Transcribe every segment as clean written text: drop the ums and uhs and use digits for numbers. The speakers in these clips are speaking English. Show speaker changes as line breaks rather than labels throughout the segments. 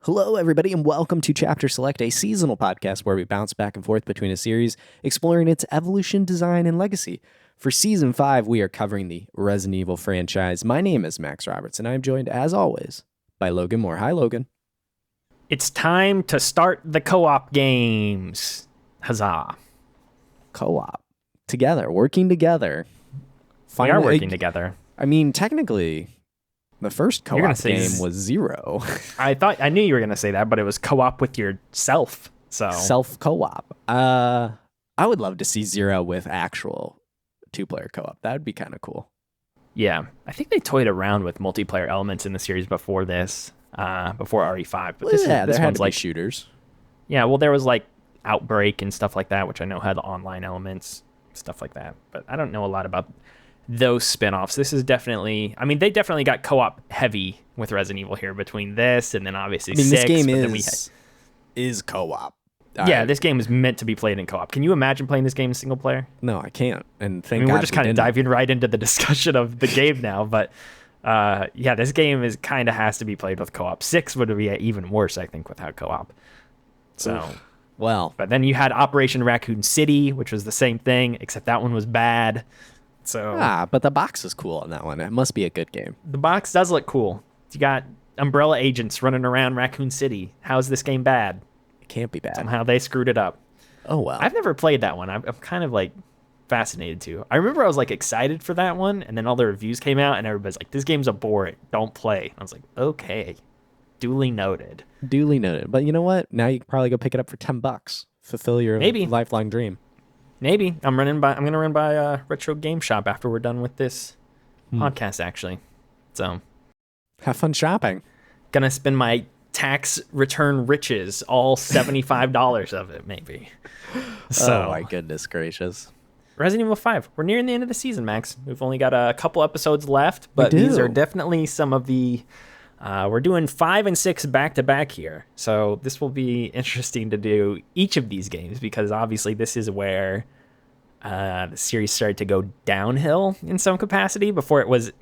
Hello, everybody, and welcome to Chapter Select, a seasonal podcast where we bounce back and forth between a series, exploring its evolution, design, and legacy. For Season 5, we are covering the Resident Evil franchise. My name is Max Roberts, and I am joined, as always, by Logan Moore. Hi, Logan.
It's time to start the co-op games. Huzzah.
Co-op. Together, working together.
We are working together.
I mean, technically, the first co-op game was 0.
I knew you were going to say that, but it was co-op with yourself. So
Self-co-op. I would love to see 0 with actual two-player co-op. That would be kind of cool.
Yeah. I think they toyed around with multiplayer elements in the series before this, before RE5. But this one's like
shooters.
Yeah, well, there was like Outbreak and stuff like that, which I know had online elements, stuff like that. But I don't know a lot about those spinoffs. This is definitely, I mean, they definitely got co-op heavy with Resident Evil here between this and then obviously 6.
This game is co-op.
Yeah, this game is meant to be played in co-op. Can you imagine playing this game single player?
No, I can't. And
we're just kind of diving right into the discussion of the game now. But yeah, this game is kind of has to be played with co-op. 6 would be even worse, I think, without co-op. So,
well,
but then you had Operation Raccoon City, which was the same thing, except that one was bad. So
but the box is cool on that one. It must be a good game.
The box does look cool. You got Umbrella agents running around Raccoon City. How is this game bad?
It can't be bad.
Somehow they screwed it up.
Oh, well.
I've never played that one. I'm kind of like fascinated too. I remember I was like excited for that one, and then all the reviews came out, and everybody's like, this game's a bore. Don't play. I was like, okay. Duly noted.
Duly noted. But you know what? Now you can probably go pick it up for $10. Fulfill your lifelong dream.
Maybe. I'm gonna run by Retro Game Shop after we're done with this podcast, actually. So
have fun shopping.
Gonna spend my tax return riches, all $75 of it, maybe. So,
oh my goodness gracious.
Resident Evil 5. We're nearing the end of the season, Max. We've only got a couple episodes left, but these are definitely some of the we're doing 5 and 6 back to back here. So this will be interesting to do each of these games because obviously this is where the series started to go downhill in some capacity before it was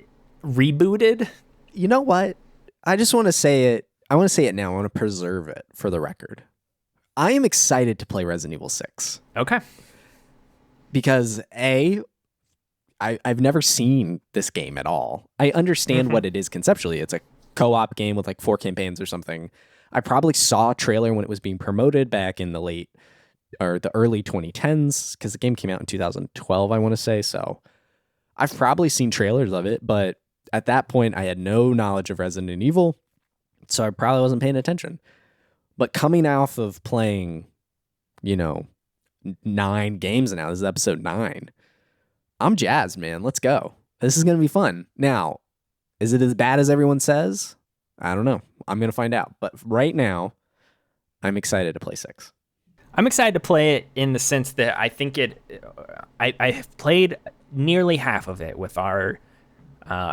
rebooted.
You know what? I just want to say it. I want to say it now. I want to preserve it for the record. I am excited to play Resident Evil 6.
Okay.
Because I've never seen this game at all. I understand what it is conceptually. It's a co-op game with like 4 campaigns or something. I probably saw a trailer when it was being promoted back in the early 2010s because the game came out in 2012, I want to say. So I've probably seen trailers of it, but at that point I had no knowledge of Resident Evil, so I probably wasn't paying attention. But coming off of playing, 9 games now, this is episode 9, I'm jazzed, man. Let's go. This is going to be fun. Now, is it as bad as everyone says? I don't know. I'm going to find out. But right now, I'm excited to play 6.
I'm excited to play it in the sense that I think I have played nearly half of it with our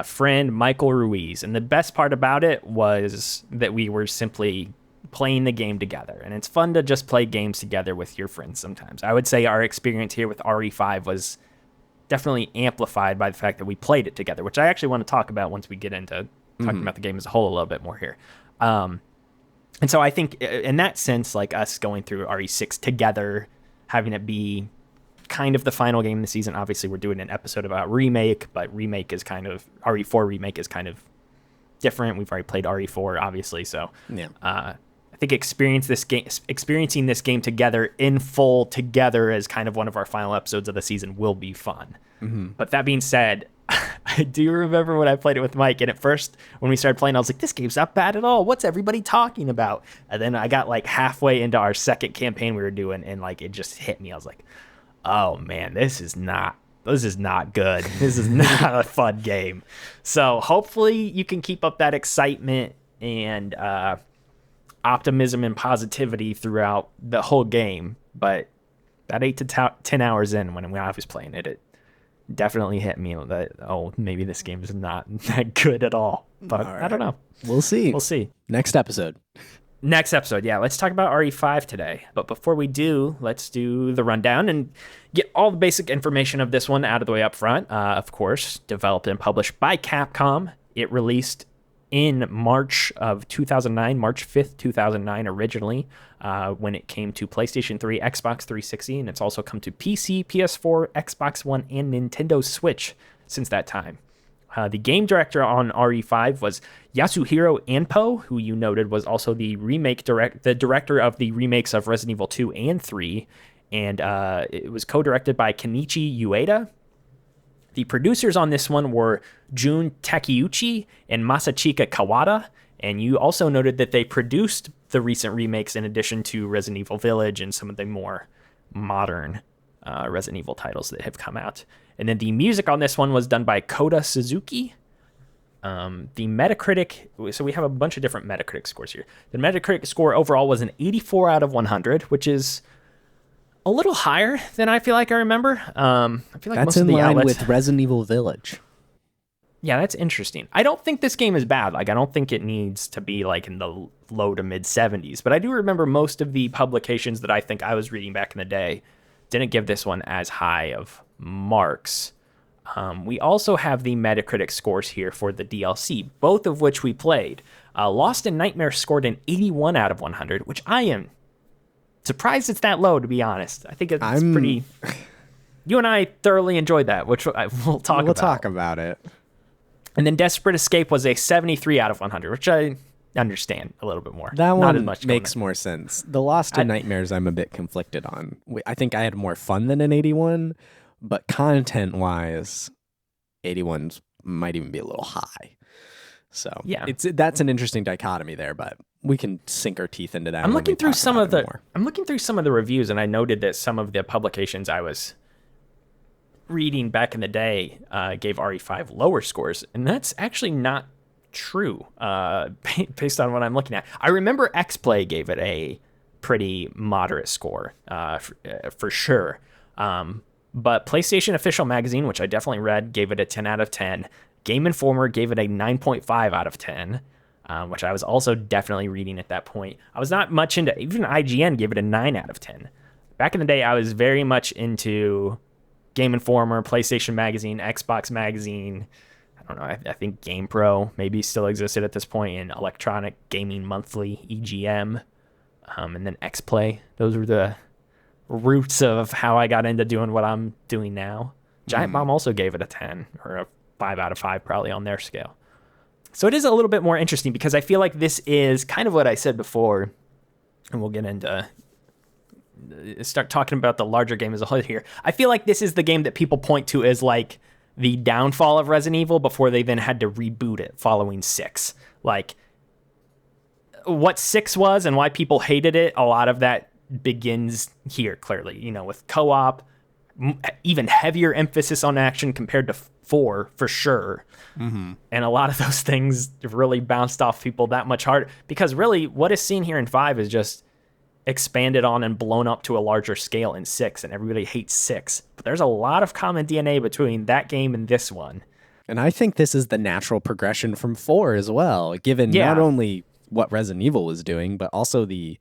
friend Michael Ruiz. And the best part about it was that we were simply playing the game together. And it's fun to just play games together with your friends sometimes. I would say our experience here with RE5 was definitely amplified by the fact that we played it together, which I actually want to talk about once we get into talking about the game as a whole a little bit more here. And so I think in that sense, like us going through RE6 together, having it be kind of the final game of the season. Obviously, we're doing an episode about remake, but remake is kind of RE4 remake is kind of different. We've already played RE4, obviously, so
yeah.
I think experiencing this game together in full together as kind of one of our final episodes of the season will be fun. But that being said, I do remember when I played it with Mike, and at first when we started playing, I was like, this game's not bad at all. What's everybody talking about? And then I got like halfway into our second campaign we were doing, and like it just hit me. I was like, oh man, this is not good. This is not a fun game. So hopefully you can keep up that excitement and optimism and positivity throughout the whole game. But that 8 to 10 hours in, when I was playing it, it definitely hit me that, oh, maybe this game is not that good at all. But all right. I don't know.
We'll see. Next episode,
yeah. Let's talk about RE5 today. But before we do, let's do the rundown and get all the basic information of this one out of the way up front. Of course, developed and published by Capcom. It released in March of 2009, March 5th, 2009 originally, when it came to PlayStation 3, Xbox 360, and it's also come to PC, PS4, Xbox One, and Nintendo Switch since that time. The game director on RE5 was Yasuhiro Anpo, who you noted was also the director of the remakes of Resident Evil 2 and 3, and it was co-directed by Kenichi Ueda. The producers on this one were Jun Takeuchi and Masachika Kawada, and you also noted that they produced the recent remakes in addition to Resident Evil Village and some of the more modern Resident Evil titles that have come out. And then the music on this one was done by Kota Suzuki. The Metacritic, so we have a bunch of different Metacritic scores here. The Metacritic score overall was an 84 out of 100, which is a little higher than I feel like I remember. I feel like
that's
most
in
of the
line
outlets,
with Resident Evil Village.
Yeah, that's interesting. I don't think this game is bad. Like, I don't think it needs to be like in the low to mid 70s, but I do remember most of the publications that I think I was reading back in the day didn't give this one as high of marks. We also have the Metacritic scores here for the DLC, both of which we played. Lost in Nightmare scored an 81 out of 100, which I am surprised it's that low, to be honest. I think it's pretty... You and I thoroughly enjoyed that, which we'll talk about it. And then Desperate Escape was a 73 out of 100, which I understand a little bit more.
That one
Not as much
makes more sense. The Lost in Nightmares I'm a bit conflicted on. I think I had more fun than an 81, but content-wise, 81s might even be a little high. So yeah, that's an interesting dichotomy there, but we can sink our teeth into that.
I'm looking through some of the reviews, and I noted that some of the publications I was reading back in the day gave RE5 lower scores, and that's actually not true based on what I'm looking at. I remember XPlay gave it a pretty moderate score for sure, but PlayStation Official Magazine, which I definitely read, gave it a 10 out of 10. Game Informer gave it a 9.5 out of 10, which I was also definitely reading at that point. I was not much into, even IGN gave it a 9 out of 10. Back in the day, I was very much into Game Informer, PlayStation Magazine, Xbox Magazine. I don't know, I think GamePro maybe still existed at this point, and Electronic Gaming Monthly, EGM, and then XPlay. Those were the roots of how I got into doing what I'm doing now. Giant Bomb also gave it a 10, or a 5 out of 5 probably on their scale. So it is a little bit more interesting because I feel like this is kind of what I said before, and we'll get into start talking about the larger game as a whole here. I feel like this is the game that people point to as like the downfall of Resident Evil before they then had to reboot it following 6. Like what 6 was and why people hated it, a lot of that begins here clearly, with co-op, even heavier emphasis on action compared to 4 for sure. Mm-hmm. And a lot of those things really bounced off people that much harder because really what is seen here in 5 is just expanded on and blown up to a larger scale in 6, and everybody hates 6. But there's a lot of common DNA between that game and this one.
And I think this is the natural progression from 4 as well, given not only what Resident Evil was doing, but also the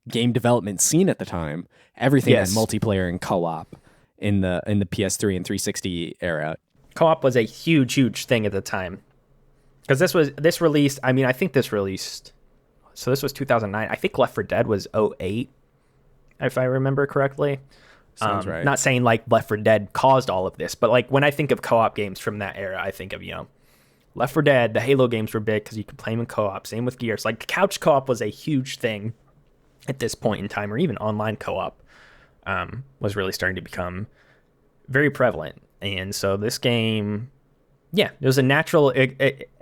game development scene at the time. Everything had multiplayer and co-op in the PS3 and 360 era.
Co-op was a huge thing at the time. Because this released, I think this released... So this was 2009. I think Left 4 Dead was 2008, if I remember correctly.
Sounds right.
Not saying like Left 4 Dead caused all of this, but like when I think of co-op games from that era, I think of, Left 4 Dead, the Halo games were big because you could play them in co-op. Same with Gears. Like couch co-op was a huge thing at this point in time, or even online co-op was really starting to become very prevalent. And so this game, it was a natural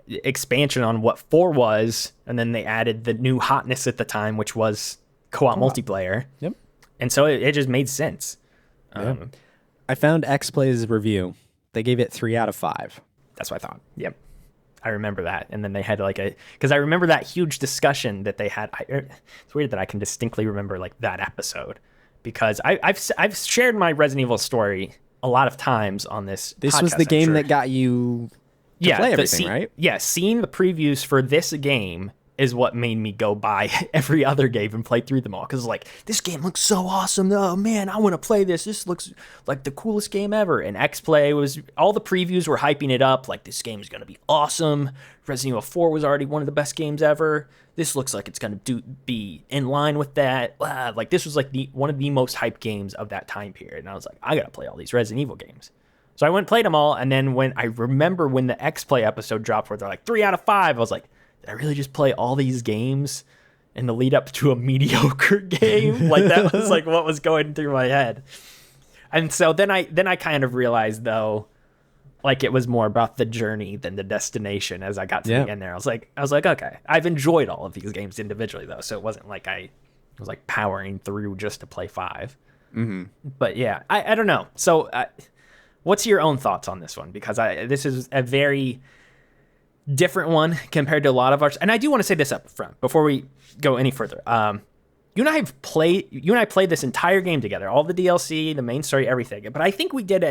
expansion on what 4 was, and then they added the new hotness at the time, which was co-op multiplayer.
Yep.
And so it just made sense.
I found XPlay's review. They gave it 3 out of 5.
That's what I thought. Yep. I remember that. And then they had because I remember that huge discussion that they had. It's weird that I can distinctly remember like that episode because I've shared my Resident Evil story a lot of times on this.
This was the game that got you to play everything, right?
Yeah, seeing the previews for this game is what made me go buy every other game and play through them all. Because like, this game looks so awesome. Oh man, I want to play this. This looks like the coolest game ever. And X-Play was, all the previews were hyping it up. Like, this game is going to be awesome. Resident Evil 4 was already one of the best games ever. This looks like it's going to be in line with that. Like, this was like one of the most hyped games of that time period. And I was like, I got to play all these Resident Evil games. So I went and played them all. And then when I remember when the X-Play episode dropped where they're like 3 out of 5, I was like, did I really just play all these games in the lead up to a mediocre game? Like, that was like what was going through my head. And so then I kind of realized, though, like, it was more about the journey than the destination as I got to the end there. I was like, okay, I've enjoyed all of these games individually, though. So it wasn't like I was like powering through just to play 5.
Mm-hmm.
But yeah, I don't know. So what's your own thoughts on this one? Because this is a very different one compared to a lot of ours. And I do want to say this up front before we go any further. You and I played this entire game together, all the DLC, the main story, everything. But I think we did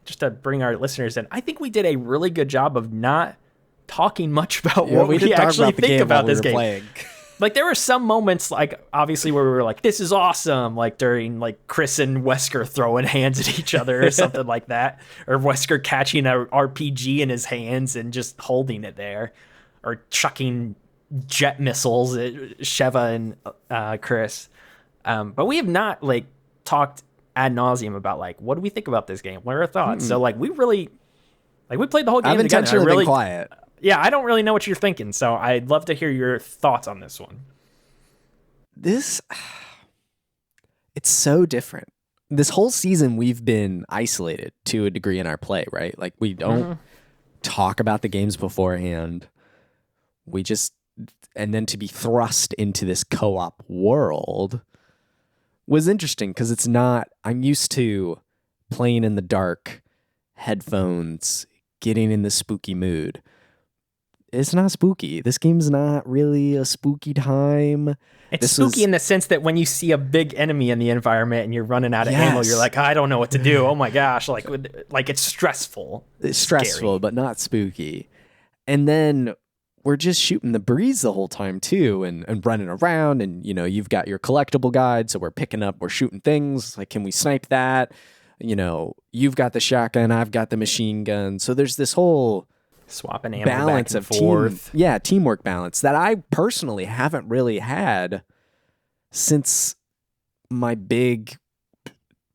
just to bring our listeners in, I think we did a really good job of not talking much about what we actually think about this game. Like, there were some moments, like, obviously, where we were like, this is awesome, like during like Chris and Wesker throwing hands at each other or something like that, or Wesker catching an RPG in his hands and just holding it there, or chucking jet missiles at Sheva and Chris. But we have not like talked ad nauseum about like, what do we think about this game? What are our thoughts? So like, we played the whole game
I've
together.
intentionally been quiet.
Yeah, I don't really know what you're thinking, so I'd love to hear your thoughts on this one.
It's so different. This whole season, we've been isolated to a degree in our play, right? Like, we don't talk about the games beforehand. And then to be thrust into this co-op world was interesting because it's not, I'm used to playing in the dark, headphones, getting in the spooky mood. It's not spooky. This game's not really a spooky time.
It's spooky in the sense that when you see a big enemy in the environment and you're running out of ammo, you're like, I don't know what to do. Oh my gosh. Like it's stressful.
It's stressful, but not spooky. And then we're just shooting the breeze the whole time too, and running around, and you've got your collectible guide, so we're shooting things. Like, can we snipe that? You've got the shotgun, I've got the machine gun. So there's this whole
swapping ammo
balance
back and
of
forth.
Teamwork balance that I personally haven't really had since my big,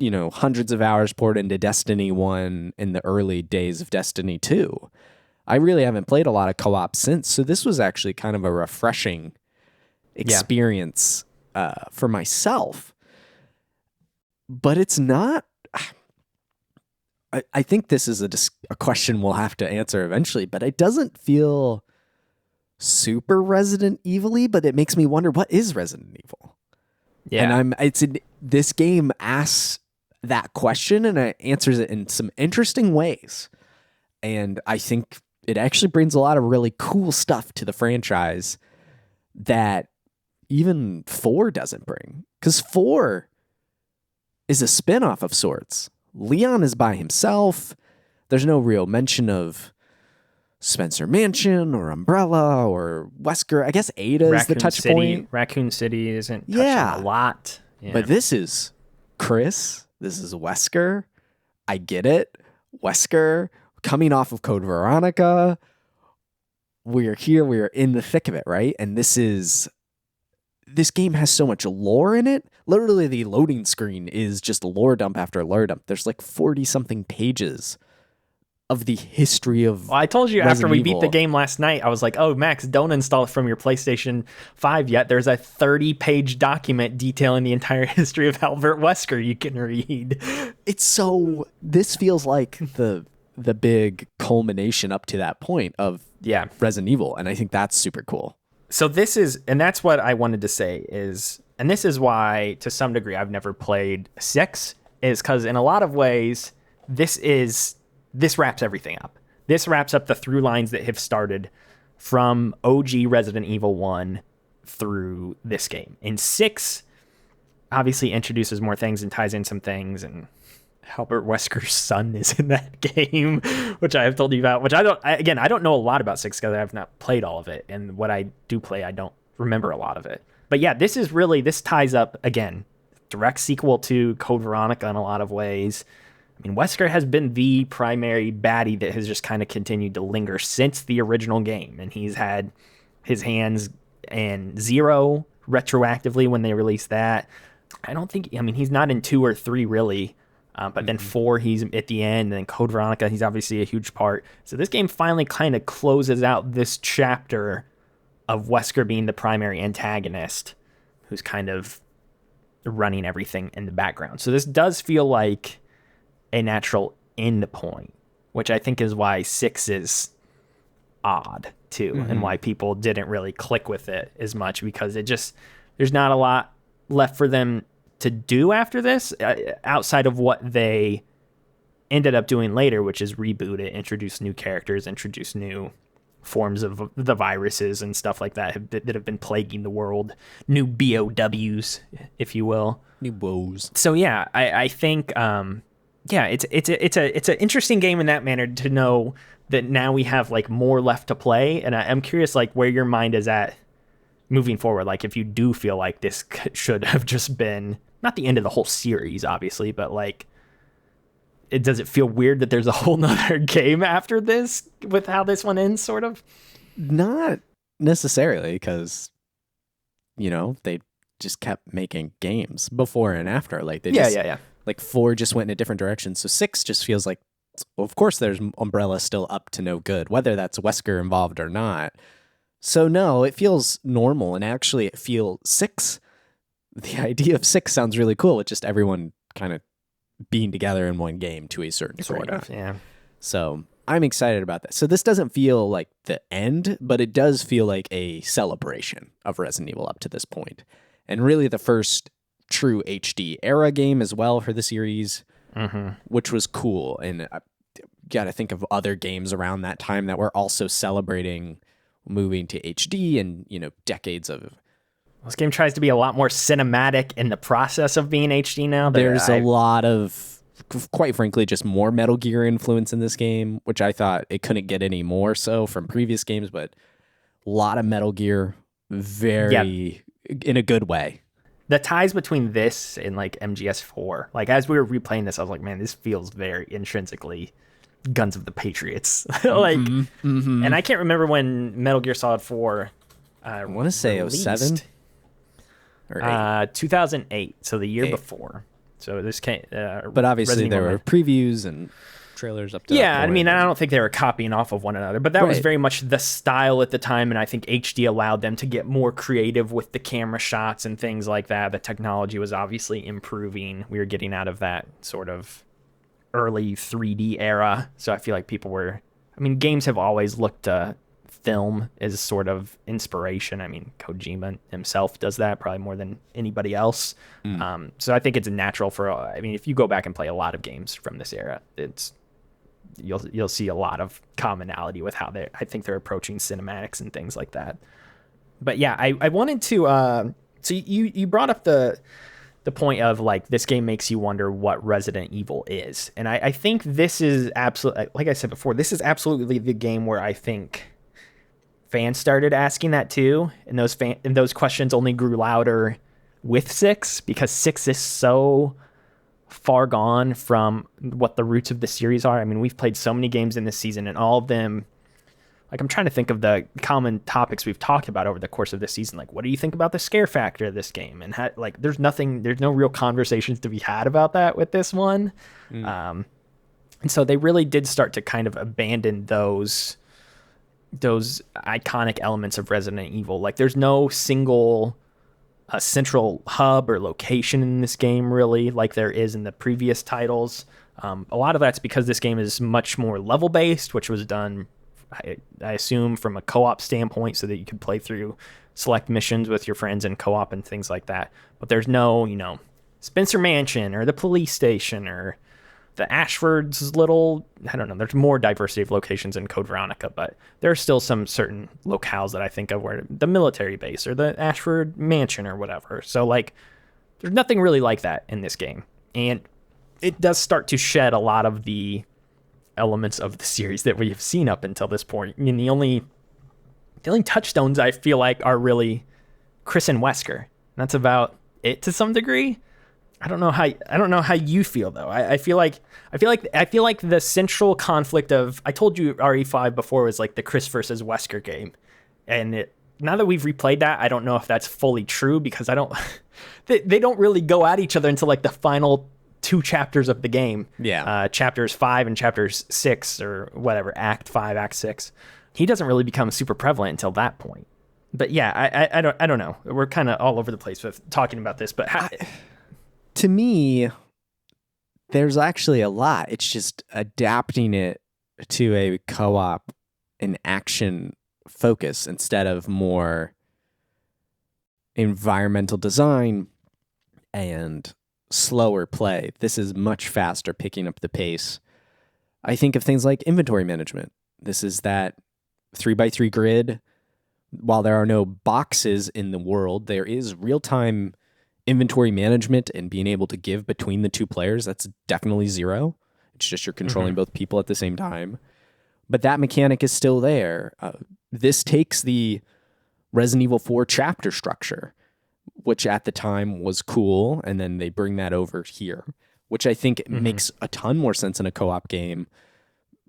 hundreds of hours poured into Destiny 1 in the early days of Destiny 2. I really haven't played a lot of co-op since, so this was actually kind of a refreshing experience for myself. But it's not. I think this is a question we'll have to answer eventually, but it doesn't feel super Resident Evil-y, but it makes me wonder, what is Resident Evil?
Yeah.
And this game asks that question and it answers it in some interesting ways. And I think it actually brings a lot of really cool stuff to the franchise that even 4 doesn't bring. Because 4 is a spin-off of sorts. Leon is by himself. There's no real mention of Spencer Mansion or Umbrella or Wesker. I guess Ada is the touch point.
Raccoon City isn't touching a lot. Yeah.
But this is Chris. This is Wesker. I get it. Wesker, coming off of Code Veronica. We're here. We're in the thick of it, right? And this game has so much lore in it. Literally, the loading screen is just lore dump after lore dump. There's like 40-something pages of the history of
Well, I told you
Resident
after we
Evil.
beat the game last night, I was like, oh, Max, don't install it from your PlayStation 5 yet. There's a 30-page document detailing the entire history of Albert Wesker you can read.
This feels like the big culmination up to that point of Resident Evil, and I think that's super cool.
So that's what I wanted to say is, and this is why, to some degree, I've never played 6, is because in a lot of ways, this wraps everything up. This wraps up the through lines that have started from OG Resident Evil 1 through this game. And 6 obviously introduces more things and ties in some things and Albert Wesker's son is in that game, which I have told you about, which I don't know a lot about 6 because I have not played all of it. And what I do play, I don't remember a lot of it. But yeah, this ties up, again, direct sequel to Code Veronica in a lot of ways. I mean, Wesker has been the primary baddie that has just kind of continued to linger since the original game. And he's had his hands in 0 retroactively when they released that. He's not in 2 or 3 really. But then 4, he's at the end, and then Code Veronica, he's obviously a huge part. So this game finally kind of closes out this chapter of Wesker being the primary antagonist, who's kind of running everything in the background. So this does feel like a natural end point, which I think is why 6 is odd too, and why people didn't really click with it as much, because there's not a lot left for them to do after this, outside of what they ended up doing later, which is reboot it, introduce new characters, introduce new forms of the viruses and stuff like that that have been plaguing the world, new BOWs, if you will,
new woes.
So yeah, I think it's an interesting game in that manner, to know that now we have like more left to play, and I'm curious like where your mind is at moving forward. Like if you do feel like this should have just been not the end of the whole series, obviously, but like, does it feel weird that there's a whole nother game after this with how this one ends, sort of?
Not necessarily, because, they just kept making games before and after. Like they like 4 just went in a different direction. So 6 just feels like, of course, there's Umbrella still up to no good, whether that's Wesker involved or not. So no, it feels normal, and actually it feels 6. The idea of 6 sounds really cool, with just everyone kind of being together in one game to a certain
sort of, yeah.
So I'm excited about that. So this doesn't feel like the end, but it does feel like a celebration of Resident Evil up to this point, and really the first true HD era game as well for the series, which was cool. And I got to think of other games around that time that were also celebrating moving to HD and, decades of...
This game tries to be a lot more cinematic in the process of being HD now.
There's a lot of, quite frankly, just more Metal Gear influence in this game, which I thought it couldn't get any more so from previous games, but a lot of Metal Gear, in a good way.
The ties between this and like MGS4, like as we were replaying this, I was like, man, this feels very intrinsically Guns of the Patriots. And I can't remember when Metal Gear Solid 4
I want to say
released.
07 or
2008, so the year before. So this came,
but obviously there were previews and trailers up to
I don't think they were copying off of one another, but that was very much the style at the time, and I think HD allowed them to get more creative with the camera shots and things like that. The technology was obviously improving. We were getting out of that sort of early 3D era, so I feel like games have always looked to film as sort of inspiration. I mean, Kojima himself does that probably more than anybody else. So I think it's natural if you go back and play a lot of games from this era, you'll see a lot of commonality with how I think they're approaching cinematics and things like that. But yeah, I wanted to so you brought up the point of like, this game makes you wonder what Resident Evil is, and I think this is absolutely, like I said before, this is absolutely the game where I think fans started asking that too, and those questions only grew louder with 6, because 6 is so far gone from what the roots of the series are. I mean, we've played so many games in this season, and all of them, like, I'm trying to think of the common topics we've talked about over the course of this season. Like, what do you think about the scare factor of this game? And there's no real conversations to be had about that with this one. And so they really did start to kind of abandon those iconic elements of Resident Evil. Like, there's no single central hub or location in this game, really, like there is in the previous titles. A lot of that's because this game is much more level-based, which was done, I assume, from a co-op standpoint, so that you could play through select missions with your friends in co-op and things like that. But there's no, Spencer Mansion or the police station or the Ashford's little, I don't know, there's more diversity of locations in Code Veronica, but there are still some certain locales that I think of, where the military base or the Ashford Mansion or whatever. So like, there's nothing really like that in this game. And it does start to shed a lot of the elements of the series that we have seen up until this point. I mean, the only touchstones I feel like are really Chris and Wesker. That's about it to some degree. I don't know how you feel though. I feel like the central conflict of, I told you RE5 before was like the Chris versus Wesker game, and now that we've replayed that, I don't know if that's fully true, because they don't really go at each other until like the final 2 chapters of the game.
Yeah.
Chapters 5 and chapters 6 or whatever, Act 5, Act 6. He doesn't really become super prevalent until that point. But yeah, I don't know. We're kind of all over the place with talking about this, but
to me, there's actually a lot. It's just adapting it to a co-op and action focus instead of more environmental design and slower play. This is much faster, picking up the pace. I think of things like inventory management. This is that 3x3 grid. While there are no boxes in the world, there is real-time inventory management and being able to give between the 2 players. That's definitely 0. It's just you're controlling both people at the same time. But that mechanic is still there. This takes the Resident Evil 4 chapter structure, which at the time was cool, and then they bring that over here, which I think makes a ton more sense in a co-op game,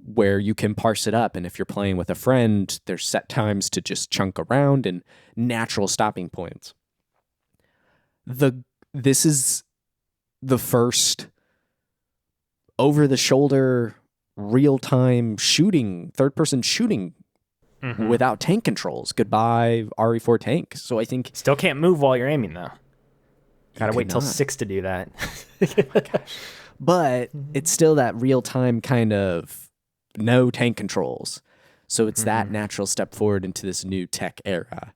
where you can parse it up. And if you're playing with a friend, there's set times to just chunk around and natural stopping points. This is the first over-the-shoulder, real-time shooting, third-person shooting without tank controls. Goodbye, RE4 tank. So I think...
Still can't move while you're aiming, though. Gotta wait till 6 to do that.
But it's still that real-time kind of no tank controls. So it's that natural step forward into this new tech era.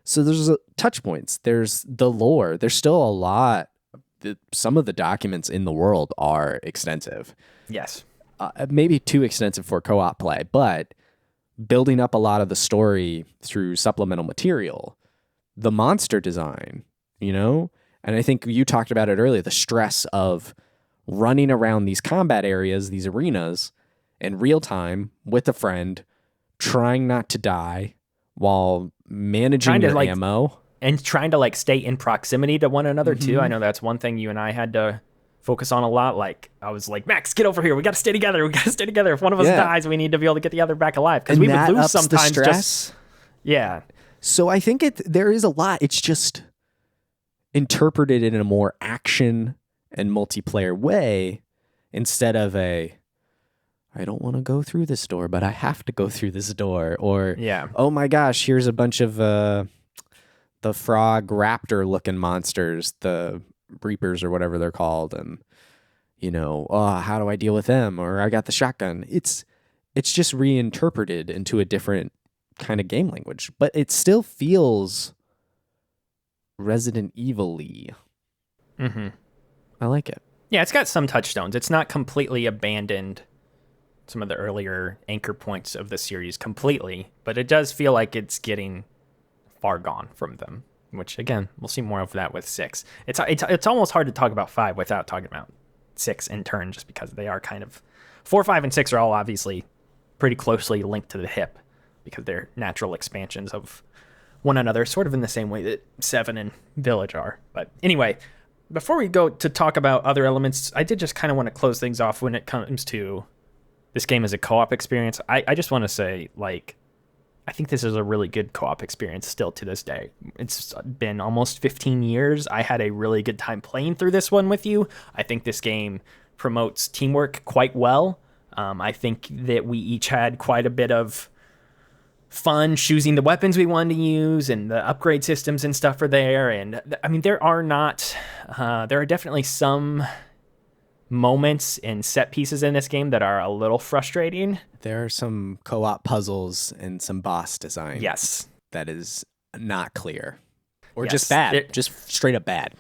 So there's touch points. There's the lore. There's still a lot. Some of the documents in the world are extensive.
Yes.
Maybe too extensive for co-op play, but building up a lot of the story through supplemental material. The monster design, and I think you talked about it earlier, the stress of running around these combat areas, these arenas, in real time with a friend, trying not to die while managing your ammo.
And trying to stay in proximity to one another too. I know that's one thing you and I had to focus on a lot. Like, I was like, Max, get over here. We got to stay together. If one of us dies, we need to be able to get the other back alive. Because we would lose sometimes. The stress. Yeah.
So I think there is a lot. It's just interpreted in a more action and multiplayer way instead of I don't want to go through this door, but I have to go through this door. Or, oh my gosh, here's a bunch of the frog raptor looking monsters, the Reapers or whatever they're called. And, how do I deal with them? Or I got the shotgun. It's just reinterpreted into a different kind of game language, but it still feels Resident Evil-y. I like it.
Yeah, it's got some touchstones. It's not completely abandoned some of the earlier anchor points of the series completely, but it does feel like it's getting far gone from them, which again, we'll see more of that with 6. It's almost hard to talk about 5 without talking about 6 in turn, just because they are kind of 4, 5, and 6 are all obviously pretty closely linked to the hip because they're natural expansions of one another, sort of in the same way that 7 and Village are. But anyway, before we go to talk about other elements, I did just kind of want to close things off when it comes to this game as a co-op experience. I just want to say, I think this is a really good co-op experience still to this day. It's been almost 15 years. I had a really good time playing through this one with you. I think this game promotes teamwork quite well. I think that we each had quite a bit of fun choosing the weapons we wanted to use, and the upgrade systems and stuff are there. And I mean, there are definitely some moments and set pieces in this game that are a little frustrating.
There are some co-op puzzles and some boss design.
Yes.
That is not clear. Or just bad. Just straight up bad.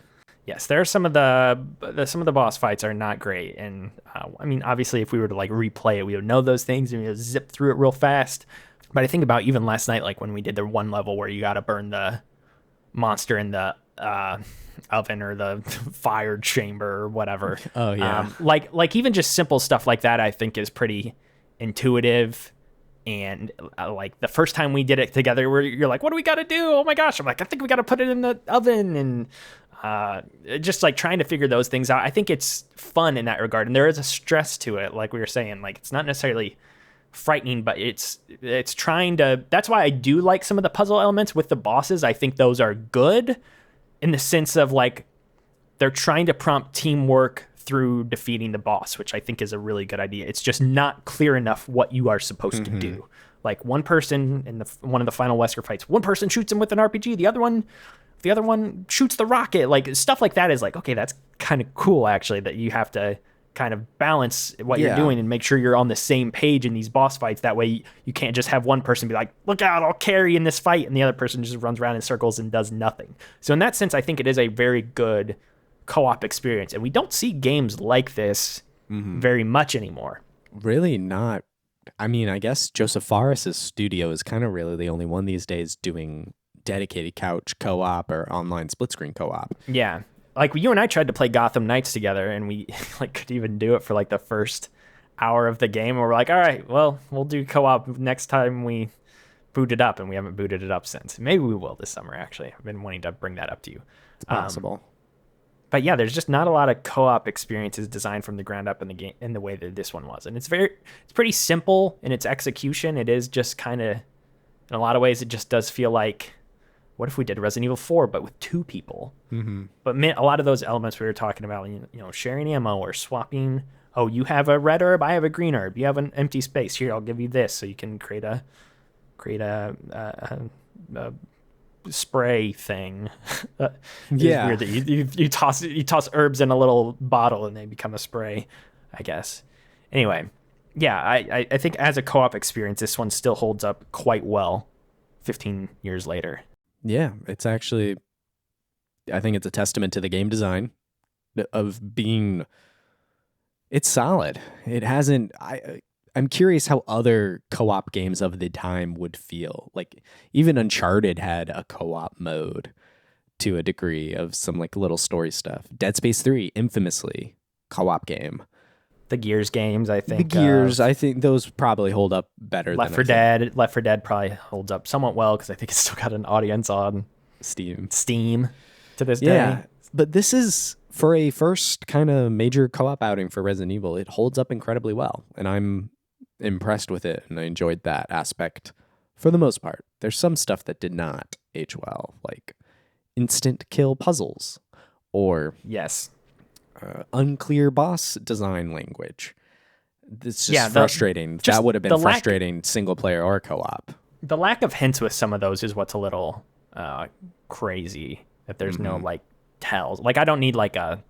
Yes, there are some of the boss fights are not great. And I mean, obviously if we were to replay it, we would know those things and we would zip through it real fast. But I think about even last night, when we did the one level where you got to burn the monster in the oven or the fire chamber or whatever.
Oh, yeah.
Like even just simple stuff like that, I think is pretty intuitive. And like the first time we did it together, you're like, what do we got to do? Oh my gosh. I'm like, I think we got to put it in the oven. And just like trying to figure those things out. I think it's fun in that regard. And there is a stress to it. Like we were saying, like it's not necessarily frightening, but it's trying to, that's why I do like some of the puzzle elements with the bosses. I think those are good in the sense of like they're trying to prompt teamwork through defeating the boss, which I think is a really good idea. It's just not clear enough what you are supposed to do. Like one person in one of the final Wesker fights, one person shoots him with an RPG, the other one shoots the rocket. Like stuff like that is like, okay, that's kind of cool actually, that you have to kind of balance what you're doing and make sure you're on the same page in these boss fights. That way you can't just have one person be like, look out, I'll carry in this fight, and the other person just runs around in circles and does nothing. So in that sense, I think it is a very good co-op experience, and we don't see games like this very much anymore.
Really not. I mean, I guess Joseph Fares' studio is kind of really the only one these days doing dedicated couch co-op or online split screen co-op.
Yeah. Like you and I tried to play Gotham Knights together, and we like couldn't even do it for like the first hour of the game. And we're like, all right, well, we'll do co-op next time we boot it up, and we haven't booted it up since. Maybe we will this summer, actually. I've been wanting to bring that up to you.
It's possible.
But yeah, there's just not a lot of co-op experiences designed from the ground up in the game in the way that this one was. And it's pretty simple in its execution. It is just kind of, in a lot of ways, it just does feel like, what if we did Resident Evil 4, but with two people? But a lot of those elements we were talking about, you know, sharing ammo or swapping. Oh, you have a red herb, I have a green herb. You have an empty space. Here, I'll give you this, so you can create a spray thing.
Yeah,
weird that you toss herbs in a little bottle and they become a spray, I guess. Anyway, yeah, I think as a co-op experience, this one still holds up quite well 15 years later.
Yeah, it's actually, I think it's a testament to the game design of being, it's solid. It hasn't, I'm curious how other co-op games of the time would feel. Like even Uncharted had a co-op mode to a degree of some like little story stuff. Dead Space 3, infamously, co-op game.
The Gears games, I think.
The Gears, I think those probably hold up better.
Left 4 Dead probably holds up somewhat well because I think it's still got an audience on Steam to this day.
Yeah, but this is, for a first kind of major co-op outing for Resident Evil, it holds up incredibly well, and I'm impressed with it, and I enjoyed that aspect for the most part. There's some stuff that did not age well, like instant kill puzzles or unclear boss design language. It's just frustrating. That would have been frustrating single player or co-op.
The lack of hints with some of those is what's a little crazy, that there's no like tells. Like I don't need like a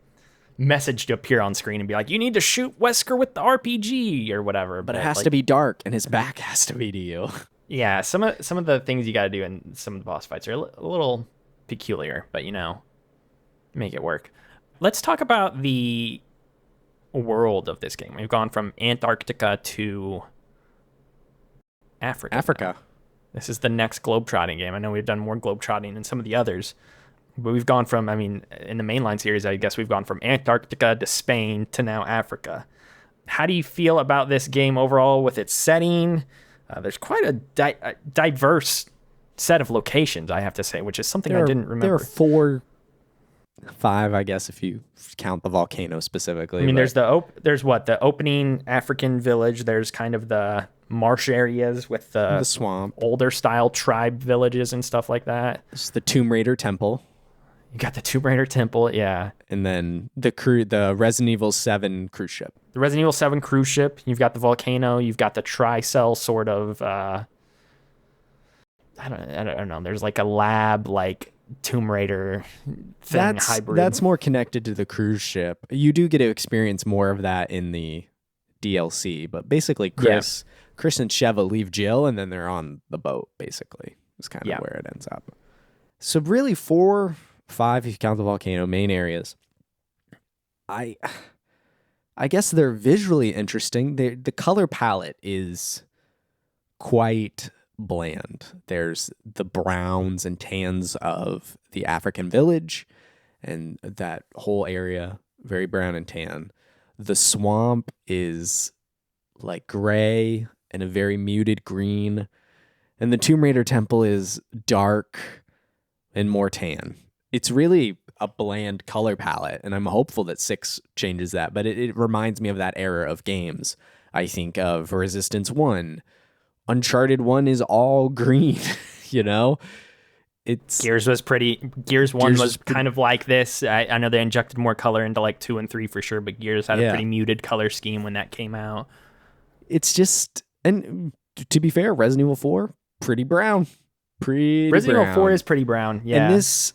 message to appear on screen and be like, you need to shoot Wesker with the RPG or whatever.
But it has to be dark and his back has to be to you.
Yeah, some of the things you got to do in some of the boss fights are a little peculiar, but you know, make it work. Let's talk about the world of this game. We've gone from Antarctica to Africa. This is the next globetrotting game. I know we've done more globetrotting than some of the others, but we've gone from, I mean, in the mainline series, I guess we've gone from Antarctica to Spain to now Africa. How do you feel about this game overall with its setting? There's quite a diverse set of locations, I have to say, which is something I didn't remember.
There are 5, I guess, if you count the volcano specifically.
I mean, there's the opening African village. There's kind of the marsh areas with the
swamp,
older style tribe villages and stuff like that.
There's the Tomb Raider temple.
You got the Tomb Raider temple, yeah.
And then the Resident Evil 7 cruise ship.
The Resident Evil 7 cruise ship. You've got the volcano. You've got the Tricell sort of. I don't know. There's like a lab, like Tomb Raider thing hybrid.
That's more connected to the cruise ship. You do get to experience more of that in the DLC, but basically Chris and Sheva leave Jill and then they're on the boat, basically. Is kind of where it ends up. So really 4, 5 if you count the volcano main areas. I guess they're visually interesting. The color palette is quite bland. There's the browns and tans of the African village and that whole area, very brown and tan. The swamp is like gray and a very muted green. And the Tomb Raider temple is dark and more tan. It's really a bland color palette, and I'm hopeful that 6 changes that, but it reminds me of that era of games. I think of Resistance 1. Uncharted 1 is all green, you know?
Gears 1 was kind of like this. I know they injected more color into like 2 and 3 for sure, but Gears had a pretty muted color scheme when that came out.
It's just, and to be fair, Resident Evil 4, pretty brown.
Resident Evil 4 is pretty brown, yeah.
And this,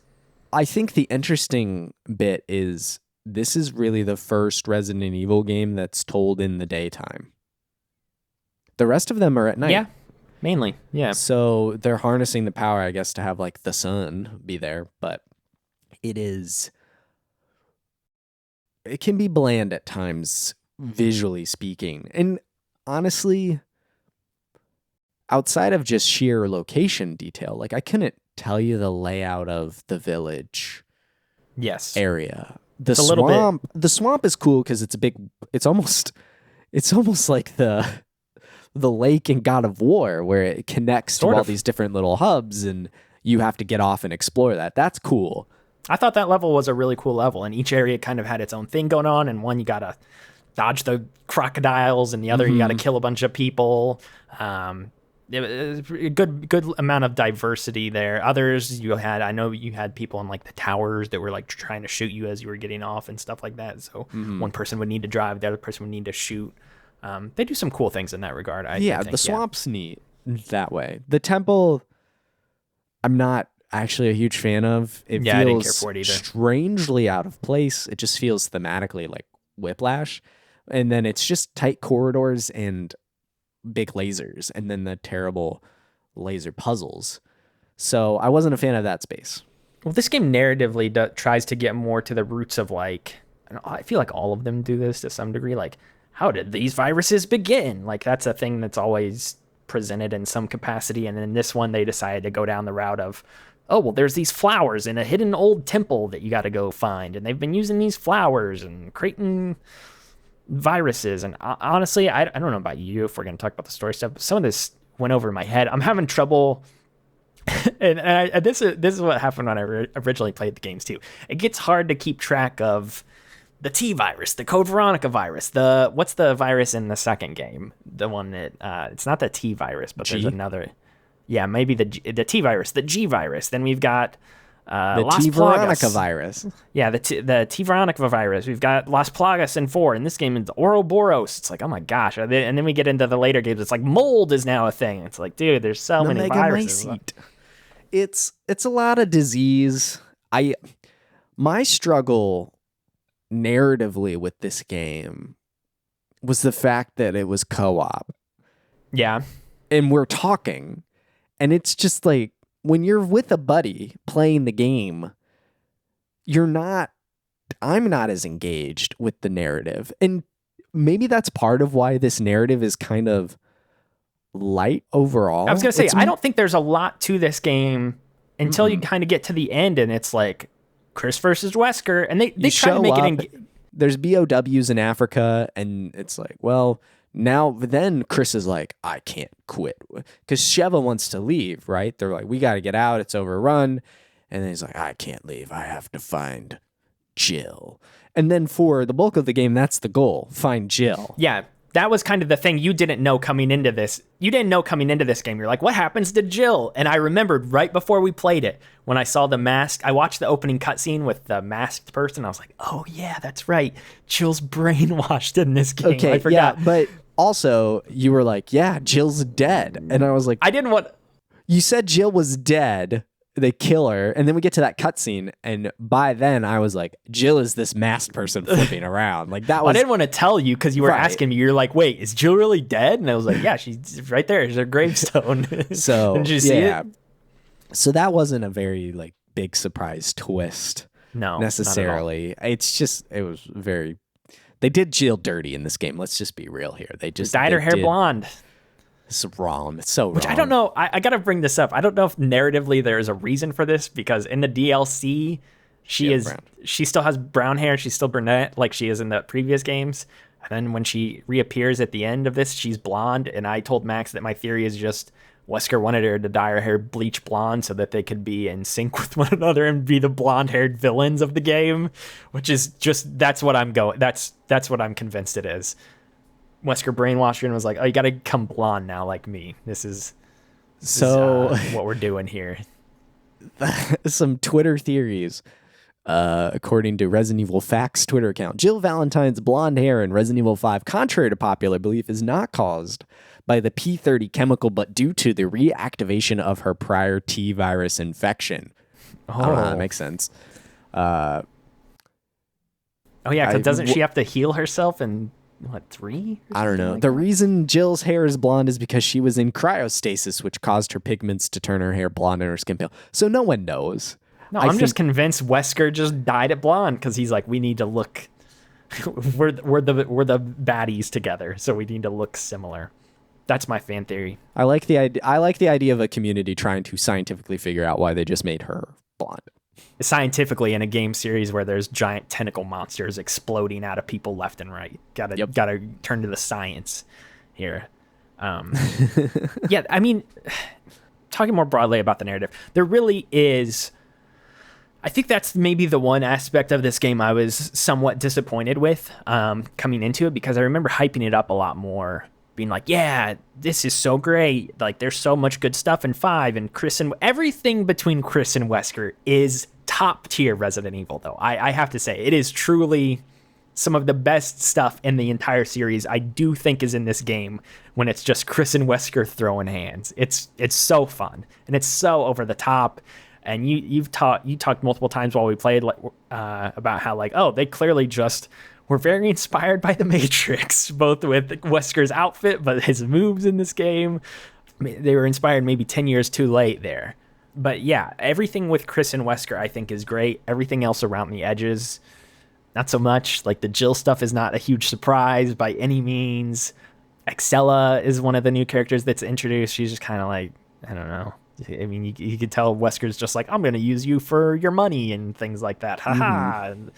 I think the interesting bit is this is really the first Resident Evil game that's told in the daytime. The rest of them are at night.
Yeah, mainly, yeah.
So they're harnessing the power, I guess, to have like the sun be there, but it can be bland at times, visually speaking. And honestly, outside of just sheer location detail, like I couldn't tell you the layout of the village area. The swamp is cool because it's almost like the lake in God of War where it connects to all these different little hubs and you have to get off and explore that. That's cool.
I thought that level was a really cool level, and each area kind of had its own thing going on, and one you gotta dodge the crocodiles and the other you gotta kill a bunch of people. It was a good amount of diversity there. Others I know you had people in like the towers that were like trying to shoot you as you were getting off and stuff like that. So one person would need to drive, the other person would need to shoot. They do some cool things in that regard. I think,
the swamp's neat that way. The temple, I'm not actually a huge fan of. It feels
I didn't care for it either.
Strangely out of place. It just feels thematically like Whiplash. And then it's just tight corridors and big lasers, and then the terrible laser puzzles. So I wasn't a fan of that space.
Well, this game narratively tries to get more to the roots of like, I feel like all of them do this to some degree. Like, how did these viruses begin? Like, that's a thing that's always presented in some capacity. And in this one, they decided to go down the route of, oh, well, there's these flowers in a hidden old temple that you got to go find. And they've been using these flowers and creating viruses. And honestly, I don't know about you if we're going to talk about the story stuff, but some of this went over my head. I'm having trouble. and this is what happened when I originally played the games too. It gets hard to keep track of the T virus, the Code Veronica virus, what's the virus in the second game? The one that it's not the T virus, but there's another. Yeah, maybe the T virus, the G virus. Then we've got
the T Veronica virus.
Yeah, the T Veronica virus. We've got Las Plagas in 4. In this game, it's Ouroboros. It's like, oh my gosh. And then we get into the later games. It's like mold is now a thing. It's like, dude, there's so many viruses.
It's a lot of disease. My struggle narratively with this game was the fact that it was co-op.
Yeah.
And we're talking, and it's just like, when you're with a buddy playing the game, I'm not as engaged with the narrative. And maybe that's part of why this narrative is kind of light overall.
I was going to say, I don't think there's a lot to this game until you kind of get to the end and it's like Chris versus Wesker. And they try to make it...
There's BOWs in Africa, and it's like, well... Now, then Chris is like, I can't quit. Because Sheva wants to leave, right? They're like, we got to get out. It's overrun. And then he's like, I can't leave. I have to find Jill. And then for the bulk of the game, that's the goal. Find Jill.
Yeah, that was kind of the thing you didn't know coming into this. You didn't know coming into this game. You're like, what happens to Jill? And I remembered right before we played it, when I saw the mask, I watched the opening cutscene with the masked person. I was like, oh yeah, that's right. Jill's brainwashed in this game.
Okay,
I forgot.
Yeah, but... Also, you were like, yeah, Jill's dead. And I was like...
I didn't want...
You said Jill was dead. They kill her. And then we get to that cutscene. And by then, I was like, Jill is this masked person flipping around. Like, that was...
I didn't want to tell you because you were asking me. You're like, wait, is Jill really dead? And I was like, yeah, she's right there. There's her gravestone.
So,
did you see it?
So that wasn't a very, like, big surprise twist.
No,
necessarily. It's just, it was very... They did Jill dirty in this game. Let's just be real here. They just
dyed her hair blonde.
This is wrong. It's so wrong.
Which I don't know. I got to bring this up. I don't know if narratively there is a reason for this, because in the DLC, she still has brown hair. She's still brunette like she is in the previous games. And then when she reappears at the end of this, she's blonde. And I told Max that my theory is just Wesker wanted her to dye her hair bleach blonde so that they could be in sync with one another and be the blonde-haired villains of the game, which is just, that's what I'm going. That's what I'm convinced it is. Wesker brainwashed her and was like, "Oh, you got to come blonde now, like me. This is what we're doing here."
Some Twitter theories. According to Resident Evil Facts Twitter account, Jill Valentine's blonde hair in Resident Evil 5, contrary to popular belief, is not caused by the P30 chemical, but due to the reactivation of her prior T virus infection. Oh, that makes sense.
Oh yeah, because doesn't she have to heal herself in 3?
I don't know. The reason Jill's hair is blonde is because she was in cryostasis, which caused her pigments to turn her hair blonde and her skin pale. So no one knows.
No, I'm just convinced Wesker just dyed it blonde because he's like, we need to look. we're the baddies together, so we need to look similar. That's my fan theory.
I like the idea of a community trying to scientifically figure out why they just made her blonde.
Scientifically, in a game series where there's giant tentacle monsters exploding out of people left and right, gotta turn to the science here. Yeah, I mean, talking more broadly about the narrative, there really is. I think that's maybe the one aspect of this game I was somewhat disappointed with coming into it, because I remember hyping it up a lot more, being like, yeah, this is so great. Like, there's so much good stuff in 5, and everything between Chris and Wesker is top tier Resident Evil, though. I have to say, it is truly some of the best stuff in the entire series. I do think is in this game when it's just Chris and Wesker throwing hands. It's so fun, and it's so over the top. And you talked multiple times while we played about how, like, oh, they clearly just were very inspired by The Matrix, both with Wesker's outfit, but his moves in this game. I mean, they were inspired maybe 10 years too late there. But yeah, everything with Chris and Wesker I think is great. Everything else around the edges, not so much. Like, the Jill stuff is not a huge surprise by any means. Excella is one of the new characters that's introduced. She's just kind of like, I don't know. I mean, you could tell Wesker's just like, I'm going to use you for your money and things like that. Haha. And,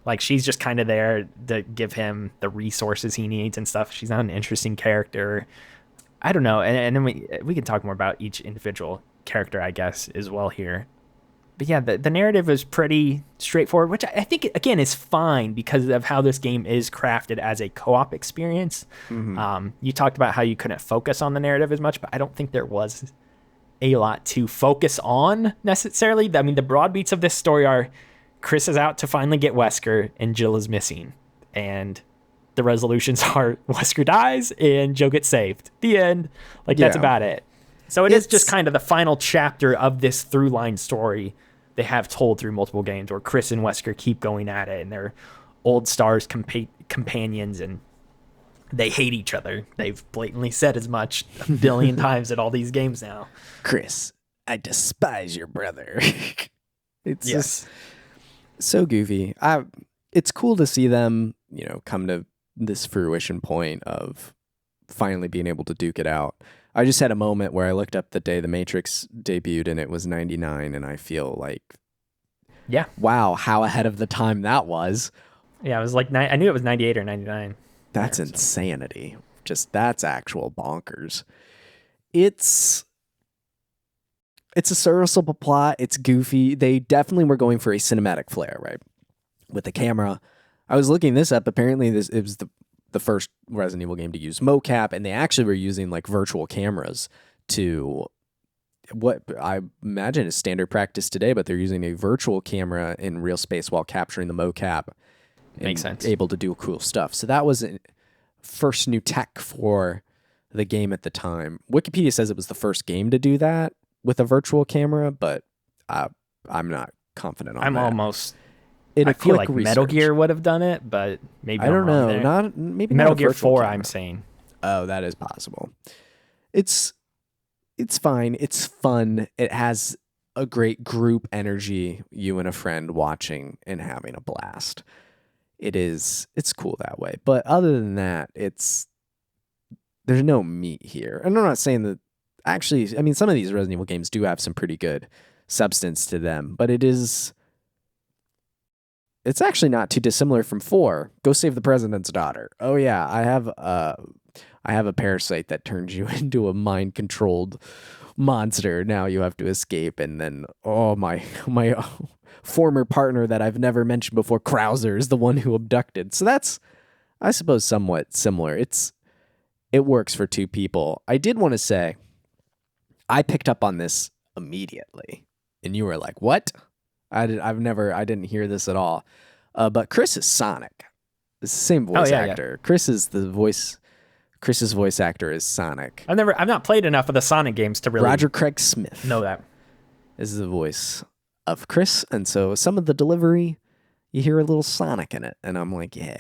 like, she's just kind of there to give him the resources he needs and stuff. She's not an interesting character. I don't know. And then we can talk more about each individual character, I guess, as well here. But yeah, the narrative is pretty straightforward, which I think, again, is fine because of how this game is crafted as a co-op experience. Mm-hmm. You talked about how you couldn't focus on the narrative as much, but I don't think there was a lot to focus on necessarily. I mean, the broad beats of this story are Chris is out to finally get Wesker and Jill is missing. And the resolutions are Wesker dies and Jill gets saved. The end. Like, that's about it. So it's just kind of the final chapter of this through line story they have told through multiple games where Chris and Wesker keep going at it and they're old stars companions and they hate each other. They've blatantly said as much a billion times in all these games now.
Chris, I despise your brother. It's just so goofy. It's cool to see them, come to this fruition point of finally being able to duke it out. I just had a moment where I looked up the day The Matrix debuted and it was 99, and I feel like, wow, how ahead of the time that was.
Yeah, it was like, I knew it was 98 or 99.
That's insanity. That's actual bonkers. It's a serviceable plot. It's goofy. They definitely were going for a cinematic flair, right? With the camera. I was looking this up. Apparently, it was the first Resident Evil game to use mocap, and they actually were using like virtual cameras to what I imagine is standard practice today, but they're using a virtual camera in real space while capturing the mocap.
Makes sense.
Able to do cool stuff. So that was first new tech for the game at the time. Wikipedia says it was the first game to do that with a virtual camera, but I'm not confident on that.
I feel like research. Metal Gear would have done it, but maybe
I don't know.
There.
Maybe
Metal
not
Gear 4.
camera.
I'm saying.
Oh, that is possible. It's fine. It's fun. It has a great group energy. You and a friend watching and having a blast. It's cool that way. But other than that, it's there's no meat here. And I'm not saying that actually, I mean, some of these Resident Evil games do have some pretty good substance to them, but it's actually not too dissimilar from 4. Go save the president's daughter. Oh yeah, I have a parasite that turns you into a mind-controlled monster. Now you have to escape, and then my former partner that I've never mentioned before, Krauser, is the one who abducted. So that's, I suppose, somewhat similar. It works for 2 people. I did want to say, I picked up on this immediately, and you were like, "What?" I didn't hear this at all. But Chris is Sonic. It's the same voice actor. Yeah. Chris's voice actor is Sonic.
I've not played enough of the Sonic games to really
Roger Craig Smith
know that
is the voice of Chris, and so some of the delivery, you hear a little Sonic in it, and I'm like, yeah,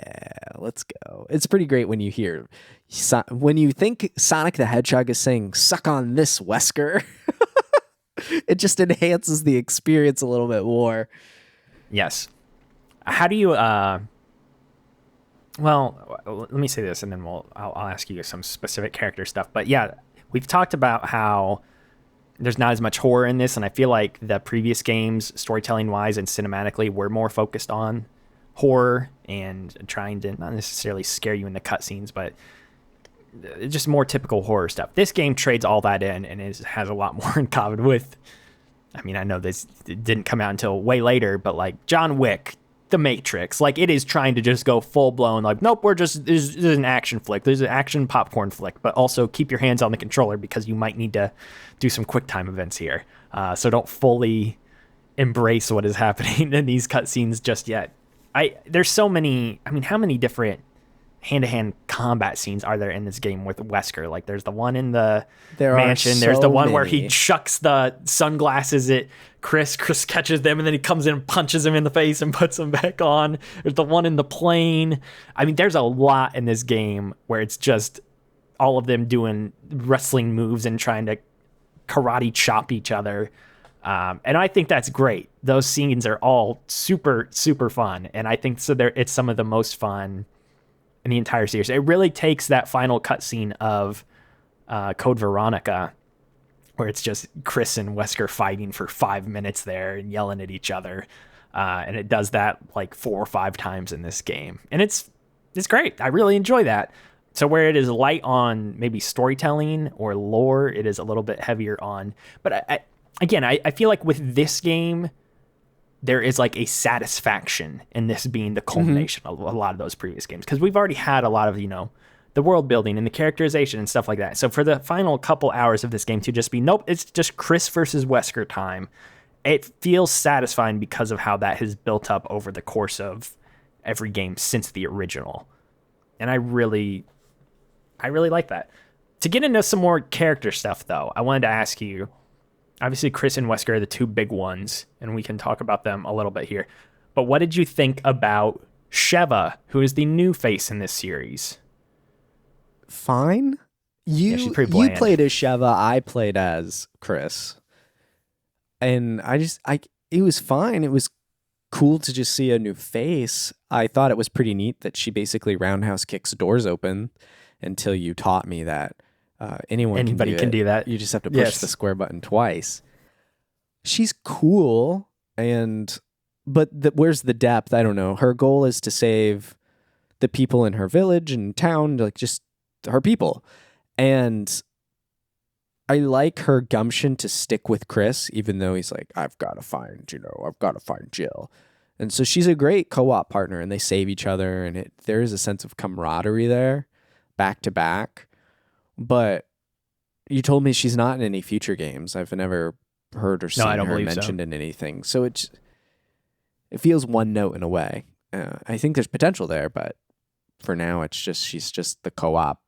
let's go. It's pretty great when you think Sonic the Hedgehog is saying, "Suck on this, Wesker." It just enhances the experience a little bit more.
Yes. How do you well, let me say this, and then I'll ask you some specific character stuff. But yeah, we've talked about how there's not as much horror in this, and I feel like the previous games, storytelling wise and cinematically, were more focused on horror and trying to not necessarily scare you in the cutscenes, but just more typical horror stuff. This game trades all that in and has a lot more in common with, I mean, I know this didn't come out until way later, but like John Wick, The Matrix, like it is trying to just go full blown, like, nope, this is an action flick. There's an action popcorn flick, but also keep your hands on the controller because you might need to do some quick time events here. So don't fully embrace what is happening in these cutscenes just yet. There's so many, I mean, how many different hand-to-hand combat scenes are there in this game with Wesker? Like there's the one in the mansion, there's the one where he chucks the sunglasses at Chris catches them, and then he comes in and punches him in the face and puts them back on. There's the one in the plane. I mean, there's a lot in this game where it's just all of them doing wrestling moves and trying to karate chop each other. And I think that's great. Those scenes are all super, super fun. And I think so it's some of the most fun in the entire series. It really takes that final cutscene of Code Veronica, where it's just Chris and Wesker fighting for 5 minutes there and yelling at each other. And it does that like 4 or 5 times in this game. And it's great. I really enjoy that. So where it is light on maybe storytelling or lore, it is a little bit heavier on. But I feel like with this game, there is like a satisfaction in this being the culmination of a lot of those previous games. Because we've already had a lot of, the world building and the characterization and stuff like that. So for the final couple hours of this game to just be, nope, it's just Chris versus Wesker time, it feels satisfying because of how that has built up over the course of every game since the original. And I really like that. To get into some more character stuff, though, I wanted to ask you, obviously Chris and Wesker are the 2 big ones, and we can talk about them a little bit here. But what did you think about Sheva, who is the new face in this series?
Fine. You played as Sheva, I played as Chris. And it was fine. It was cool to just see a new face. I thought it was pretty neat that she basically roundhouse kicks doors open until you taught me that anybody can do that. You just have to push the square button twice. She's cool, but where's the depth? I don't know. Her goal is to save the people in her village and town, like just her people. And I like her gumption to stick with Chris, even though he's like, I've got to find Jill. And so she's a great co-op partner, and they save each other, and there is a sense of camaraderie there, back to back. But you told me she's not in any future games. I've never heard or seen her mentioned in anything. So it feels one note in a way. I think there's potential there, but for now, she's just the co-op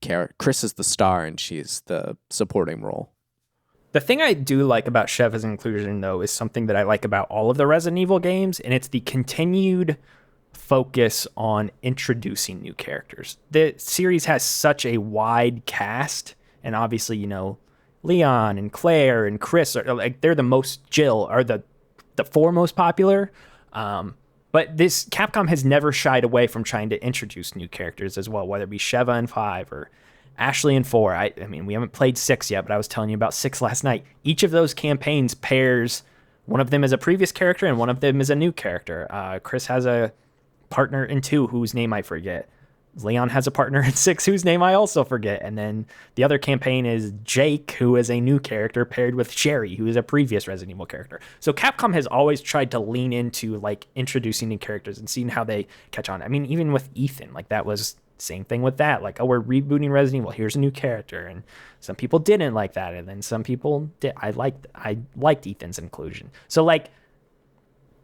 character. Chris is the star, and she's the supporting role.
The thing I do like about Sheva's inclusion, though, is something that I like about all of the Resident Evil games, and it's the continued focus on introducing new characters. The series has such a wide cast, and obviously, Leon and Claire and Chris are like, they're the most, Jill are the 4 most popular. But this Capcom has never shied away from trying to introduce new characters as well, whether it be Sheva in 5 or Ashley and 4. I mean, we haven't played 6 yet, but I was telling you about 6 last night. Each of those campaigns pairs, one of them is a previous character and one of them is a new character. Chris has a partner in 2 whose name I forget. Leon has a partner in 6 whose name I also forget. And then the other campaign is Jake, who is a new character, paired with Sherry, who is a previous Resident Evil character. So Capcom has always tried to lean into like introducing new characters and seeing how they catch on. I mean, even with Ethan, like that was same thing with that. Like, oh, we're rebooting Resident Evil. Here's a new character. And some people didn't like that. And then some people did. I liked Ethan's inclusion. So like,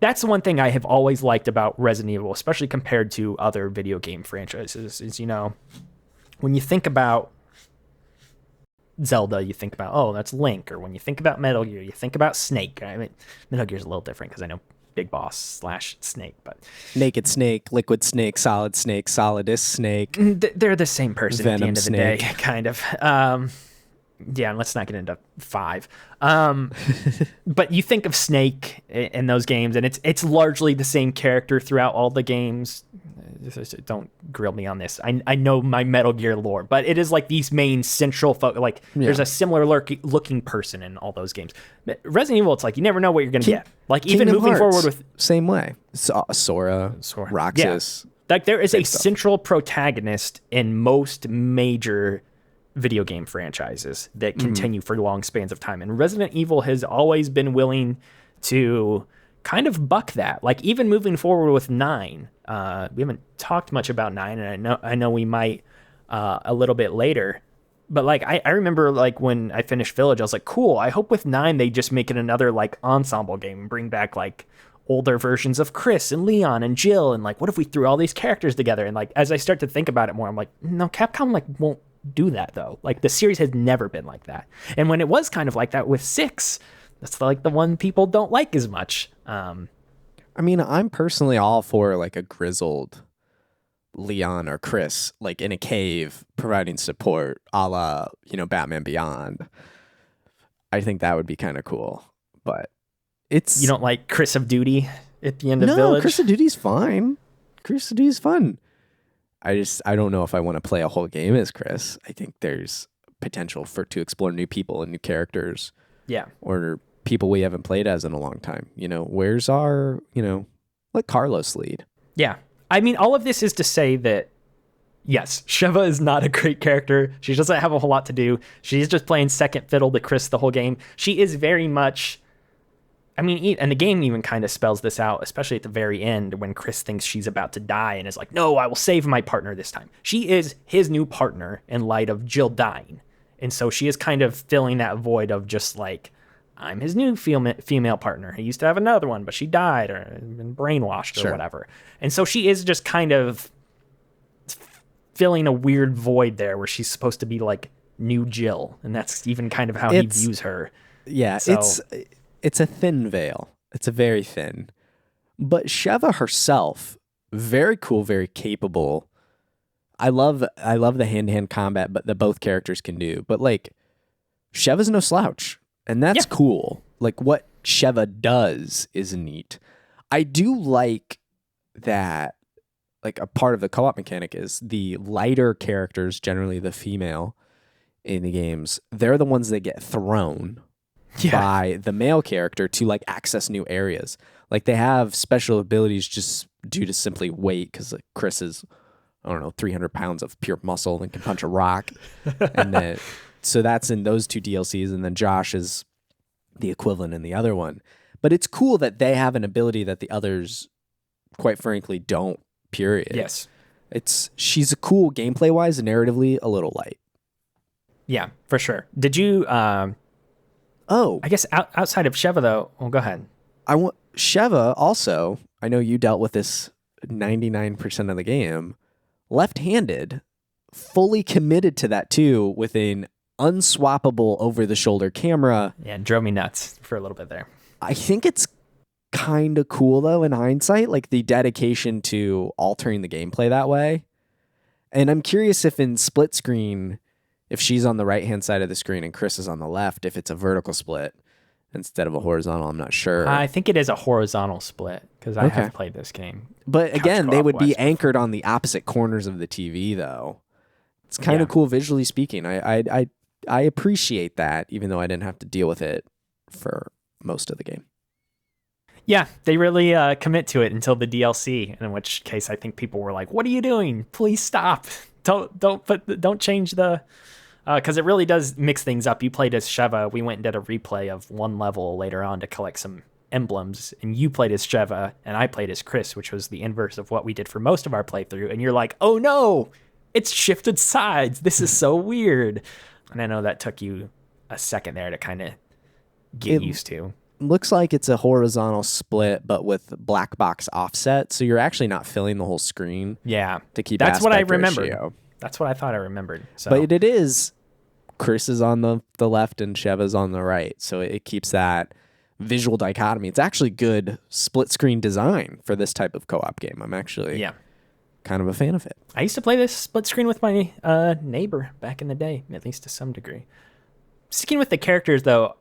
that's the one thing I have always liked about Resident Evil, especially compared to other video game franchises, is, you know, when you think about Zelda, you think about, oh, that's Link. Or when you think about Metal Gear, you think about Snake. I mean, Metal Gear's a little different because I know Big Boss / Snake, but
Naked Snake, Liquid Snake, Solidus Snake.
They're the same person
Venom
at the end of the
Snake.
day, kind of. Yeah, and let's not get into 5. But you think of Snake in those games, and it's largely the same character throughout all the games. Don't grill me on this. I know my Metal Gear lore, but it is like these main central there's a similar looking person in all those games. Resident Evil, it's like you never know what you're going to get. Like even
Kingdom
moving
Hearts,
forward with
same way. Sora, Roxas.
Yeah. Like there is a
stuff.
central protagonist in most major video game franchises that continue for long spans of time, and Resident Evil has always been willing to kind of buck that. Like even moving forward with 9, we haven't talked much about 9, and I know we might a little bit later, but like I remember like when I finished Village, I was like, cool, I hope with 9 they just make it another like ensemble game and bring back like older versions of Chris and Leon and Jill, and like what if we threw all these characters together? And like as I start to think about it more, I'm like, no, Capcom like won't do that though. Like the series has never been like that, and when it was kind of like that with 6, that's like the one people don't like as much.
I mean, I'm personally all for like a grizzled Leon or Chris like in a cave providing support, a la, you know, Batman Beyond. I think that would be kind of cool, but it's,
you don't like Chris of Duty at the end of Village?
No, Chris of Duty's fine. Chris of Duty's fun. I don't know if I want to play a whole game as Chris. I think there's potential to explore new people and new characters.
Yeah.
Or people we haven't played as in a long time. You know, where's our, you know, let Carlos lead.
Yeah. I mean, all of this is to say that, yes, Sheva is not a great character. She doesn't have a whole lot to do. She's just playing second fiddle to Chris the whole game. She is very much, I mean, and the game even kind of spells this out, especially at the very end when Chris thinks she's about to die and is like, no, I will save my partner this time. She is his new partner in light of Jill dying. And so she is kind of filling that void of just like, I'm his new female partner. He used to have another one, but she died or been brainwashed or whatever. And so she is just kind of filling a weird void there where she's supposed to be like new Jill. And that's even kind of how he views her.
Yeah, so, it's a thin veil. It's a very thin. But Sheva herself, very cool, very capable. I love the hand-to-hand combat that both characters can do. But like, Sheva's no slouch. And that's cool. Like what Sheva does is neat. I do like that, like a part of the co-op mechanic is the lighter characters, generally the female in the games, they're the ones that get thrown by the male character to like access new areas. Like they have special abilities just due to simply weight, because like Chris is, I don't know, 300 pounds of pure muscle and can punch a rock. And then so that's in those 2 DLCs, and then Josh is the equivalent in the other one. But it's cool that they have an ability that the others, quite frankly, don't, period.
Yes.
She's a cool gameplay wise, narratively a little light.
Yeah, for sure. Did you I guess outside of Sheva though, well, go ahead.
Sheva also, I know you dealt with this 99% of the game, left-handed, fully committed to that too, with an unswappable over-the-shoulder camera.
Yeah, it drove me nuts for a little bit there.
I think it's kind of cool though in hindsight, like the dedication to altering the gameplay that way. And I'm curious if in split screen, if she's on the right-hand side of the screen and Chris is on the left, if it's a vertical split instead of a horizontal. I'm not sure.
I think it is a horizontal split because I have played this game.
But again, they would be anchored on the opposite corners of the TV though. It's kind of cool visually speaking. I appreciate that, even though I didn't have to deal with it for most of the game.
Yeah, they really commit to it until the DLC, in which case I think people were like, "What are you doing? Please stop! Don't change the." Because it really does mix things up. You played as Sheva. We went and did a replay of one level later on to collect some emblems, and you played as Sheva, and I played as Chris, which was the inverse of what we did for most of our playthrough. And you're like, "Oh no, it's shifted sides. This is so weird." And I know that took you a second there to kind of get used to.
Looks like it's a horizontal split, but with black box offset, so you're actually not filling the whole screen.
Yeah,
to keep
that's what I remembered.
Ratio.
That's what I thought I remembered. So.
But it is Chris is on the left and Sheva's on the right, so it keeps that visual dichotomy. It's actually good split screen design for this type of co-op game. I'm actually kind of a fan of it.
I used to play this split screen with my neighbor back in the day, at least to some degree. Sticking with the characters, though,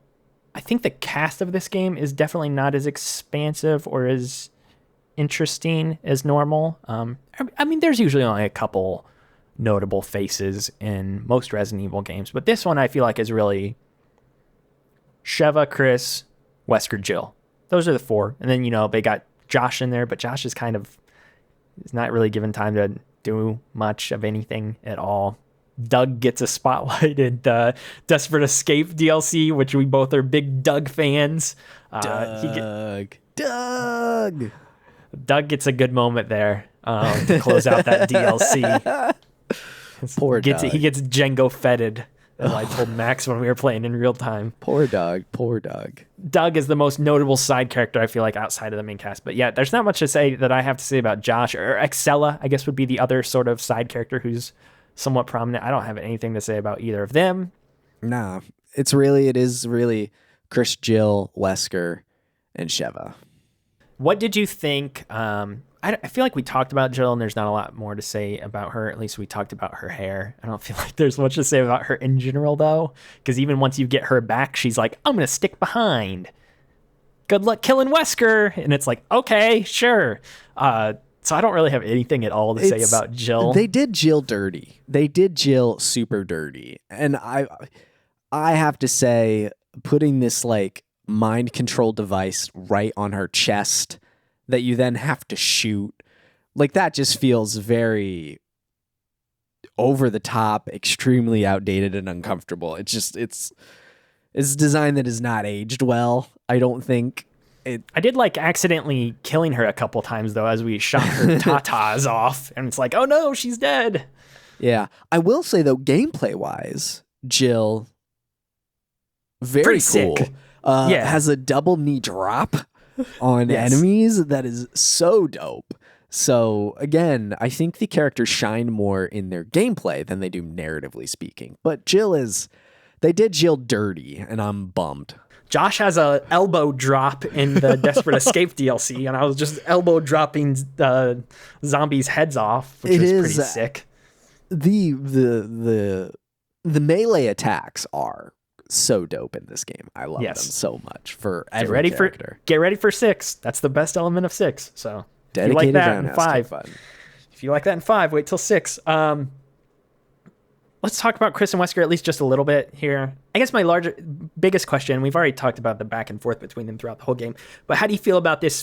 I think the cast of this game is definitely not as expansive or as interesting as normal. I mean, there's usually only a couple notable faces in most Resident Evil games, but this one I feel like is really Sheva, Chris, Wesker, Jill. Those are the four. And then, they got Josh in there, but Josh is not really given time to do much of anything at all. Doug gets a spotlight in the Desperate Escape DLC, which we both are big Doug fans.
Doug
gets a good moment there to close out that DLC.
Poor Doug.
He gets Django feted, as I told Max when we were playing in real time.
Poor Doug.
Doug is the most notable side character, I feel like, outside of the main cast. But yeah, there's not much to say that I have to say about Josh. Or Excella, I guess, would be the other sort of side character who's somewhat prominent. I don't have anything to say about either of them.
Nah, it is really Chris, Jill, Wesker, and Sheva.
What did you think? I feel like we talked about Jill, and there's not a lot more to say about her. At least we talked about her hair. I don't feel like there's much to say about her in general, though, because even once you get her back, she's like, "I'm gonna stick behind. Good luck killing Wesker," and it's like, okay, sure. So I don't really have anything at all to say about Jill.
They did Jill dirty. They did Jill super dirty. And I have to say, putting this like mind control device right on her chest that you then have to shoot, like that just feels very over the top, extremely outdated and uncomfortable. It's a design that is not aged well, I don't think.
I did like accidentally killing her a couple times, though, as we shot her tatas off. And it's like, oh no, she's dead.
Yeah. I will say, though, gameplay-wise, Jill, very cool.
Sick.
Has a double knee drop on enemies. That is so dope. So, again, I think the characters shine more in their gameplay than they do narratively speaking. But they did Jill dirty, and I'm bummed.
Josh has a elbow drop in the Desperate Escape DLC, and I was just elbow dropping zombies' heads off, which is pretty sick.
The melee attacks are so dope in this game. I love them so much. For every character.
Get ready for 6. That's the best element of 6. So
dedicated
if you like that in
roundhouse
5, if you like that in 5, wait till 6. Let's talk about Chris and Wesker at least just a little bit here. I guess my biggest question, we've already talked about the back and forth between them throughout the whole game, but how do you feel about this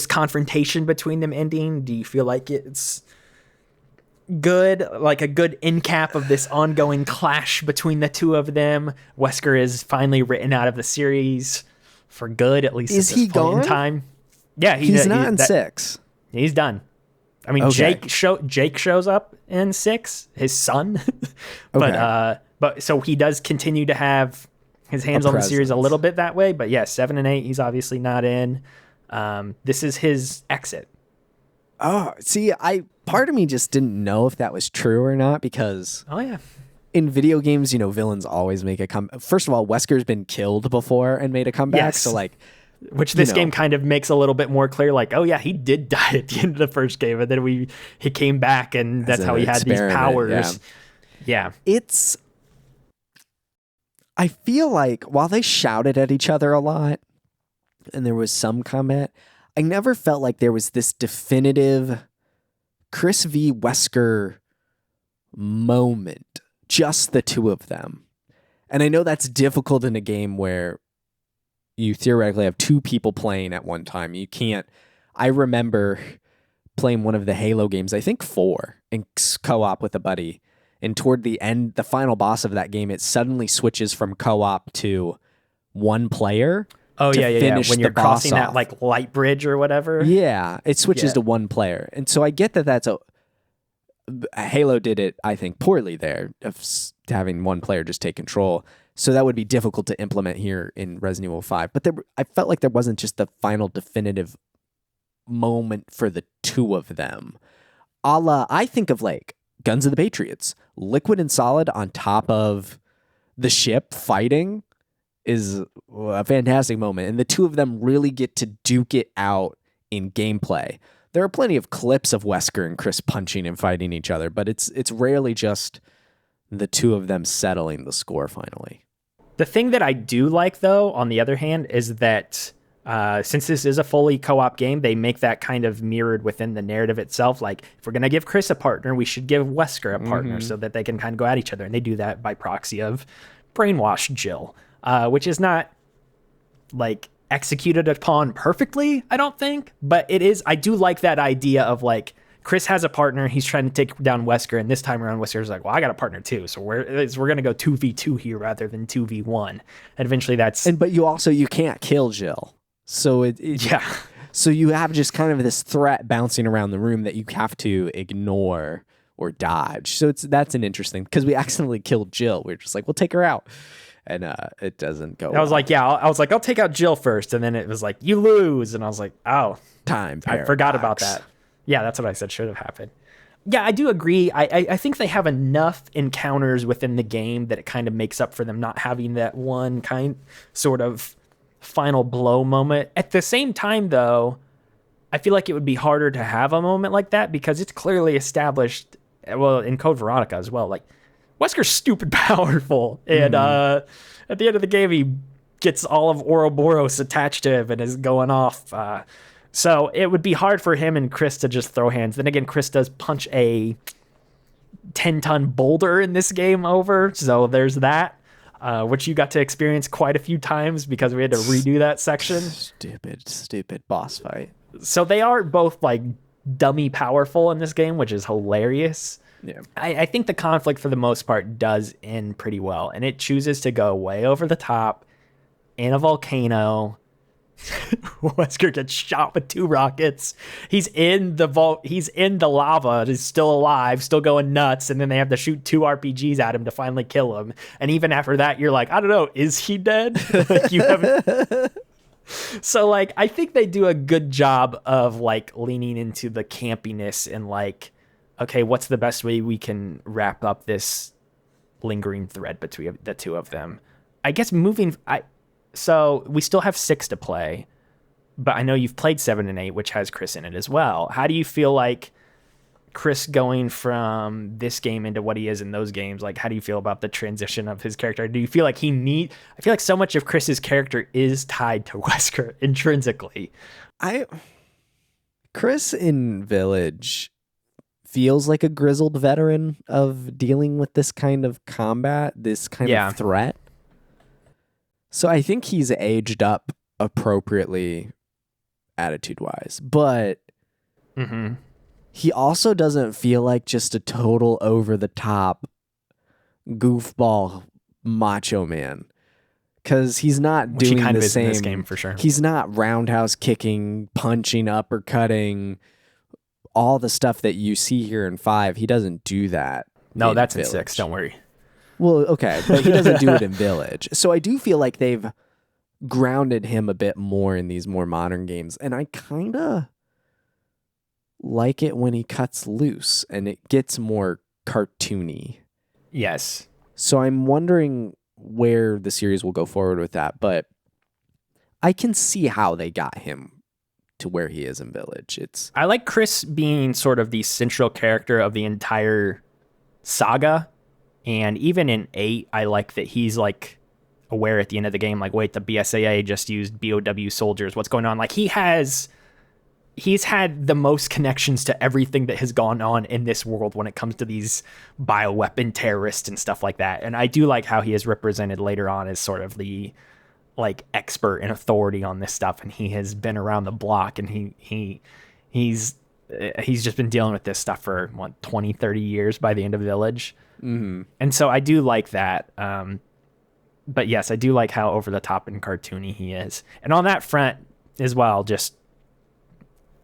confrontation between them ending? Do you feel like it's good, like a good end cap of this ongoing clash between the two of them? Wesker is finally written out of the series for good, at least
is
at this
he
point
gone?
In time. Yeah,
he's not in 6.
He's done. I mean,
okay.
Jake shows up in 6, his son, but so he does continue to have his hands on the series a little bit that way. But yeah, 7 and 8, he's obviously not in. This is his exit.
Oh, see, part of me just didn't know if that was true or not because in video games, villains always make a comeback. First of all, Wesker's been killed before and made a comeback, so like.
Which this game kind of makes a little bit more clear, like, oh yeah, he did die at the end of the first game, and then he came back, and that's how he had these powers. Yeah.
I feel like while they shouted at each other a lot, and there was some combat, I never felt like there was this definitive Chris v. Wesker moment, just the two of them. And I know that's difficult in a game where you theoretically have two people playing at one time. You can't. I remember playing one of the Halo games, I think 4, in co-op with a buddy. And toward the end, the final boss of that game, it suddenly switches from co-op to one player.
Oh, yeah. When you're crossing that
off.
like light bridge or whatever.
Yeah, it switches to one player. And so I get that that's Halo did it, I think, poorly there, of having one player just take control. So that would be difficult to implement here in Resident Evil 5. But I felt like there wasn't just the final definitive moment for the two of them. A la, I think of like Guns of the Patriots. Liquid and Solid on top of the ship fighting is a fantastic moment. And the two of them really get to duke it out in gameplay. There are plenty of clips of Wesker and Chris punching and fighting each other, but it's rarely just the two of them settling the score finally.
The thing that I do like, though, on the other hand, is that since this is a fully co-op game, they make that kind of mirrored within the narrative itself. Like, if we're going to give Chris a partner, we should give Wesker a partner so that they can kind of go at each other. And they do that by proxy of brainwash Jill, which is not like executed upon perfectly, I don't think. But it is. I do like that idea of like, Chris has a partner. He's trying to take down Wesker, and this time around, Wesker's like, "Well, I got a partner too, so we're going to go 2v2 here rather than 2v1." And eventually,
but you can't kill Jill, so so you have just kind of this threat bouncing around the room that you have to ignore or dodge. So that's an interesting, because we accidentally killed Jill. We're just like, we'll take her out, and it doesn't go.
I was like, I'll take out Jill first, and then it was like, you lose, and I was like, oh,
time paradox.
I forgot about that. Yeah, that's what I said should have happened. Yeah, I do agree. I think they have enough encounters within the game that it kind of makes up for them not having that one kind sort of final blow moment. At the same time, though, I feel like it would be harder to have a moment like that because it's clearly established, well, in Code Veronica as well. Like, Wesker's stupid powerful. And at the end of the game, he gets all of Ouroboros attached to him and is going off. So it would be hard for him and Chris to just throw hands. Then again, Chris does punch a 10-ton boulder in this game over. So there's that, which you got to experience quite a few times because we had to redo that section.
Stupid boss fight.
So they are both like dummy powerful in this game, which is hilarious.
Yeah,
I think the conflict for the most part does end pretty well. And it chooses to go way over the top in a volcano. Wesker gets shot with 2 rockets. He's in the he's in the lava. He's still alive, still going nuts. And then they have to shoot 2 RPGs at him to finally kill him. And even after that, you're like, I don't know, is he dead? Like, you haven't. So like, I think they do a good job of like leaning into the campiness and like, okay, what's the best way we can wrap up this lingering thread between the two of them? I guess So we still have 6 to play, but I know you've played 7 and 8, which has Chris in it as well. How do you feel like Chris going from this game into what he is in those games? Like, how do you feel about the transition of his character? Do you feel like I feel like so much of Chris's character is tied to Wesker intrinsically.
Chris in Village feels like a grizzled veteran of dealing with this kind of combat, this kind of threat. So I think he's aged up appropriately attitude-wise, but he also doesn't feel like just a total over-the-top goofball macho man, because he's not doing
kind
the
of is
same.
In this game for sure.
He's not roundhouse kicking, punching, uppercutting, all the stuff that you see here in 5. He doesn't do that.
No, that's
Village.
in 6. Don't worry.
Well, okay, but he doesn't do it in Village. So I do feel like they've grounded him a bit more in these more modern games. And I kind of like it when he cuts loose and it gets more cartoony.
Yes.
So I'm wondering where the series will go forward with that. But I can see how they got him to where he is in Village.
I like Chris being sort of the central character of the entire saga. And even in 8, I like that he's like aware at the end of the game, like, wait, the BSAA just used BOW soldiers. What's going on? Like, he has he's had the most connections to everything that has gone on in this world when it comes to these bioweapon terrorists and stuff like that. And I do like how he is represented later on as sort of the like expert and authority on this stuff. And he has been around the block, and he's just been dealing with this stuff for 20, 30 years by the end of Village.
Mm-hmm.
And so I do like that. But yes, I do like how over the top and cartoony he is. And on that front as well,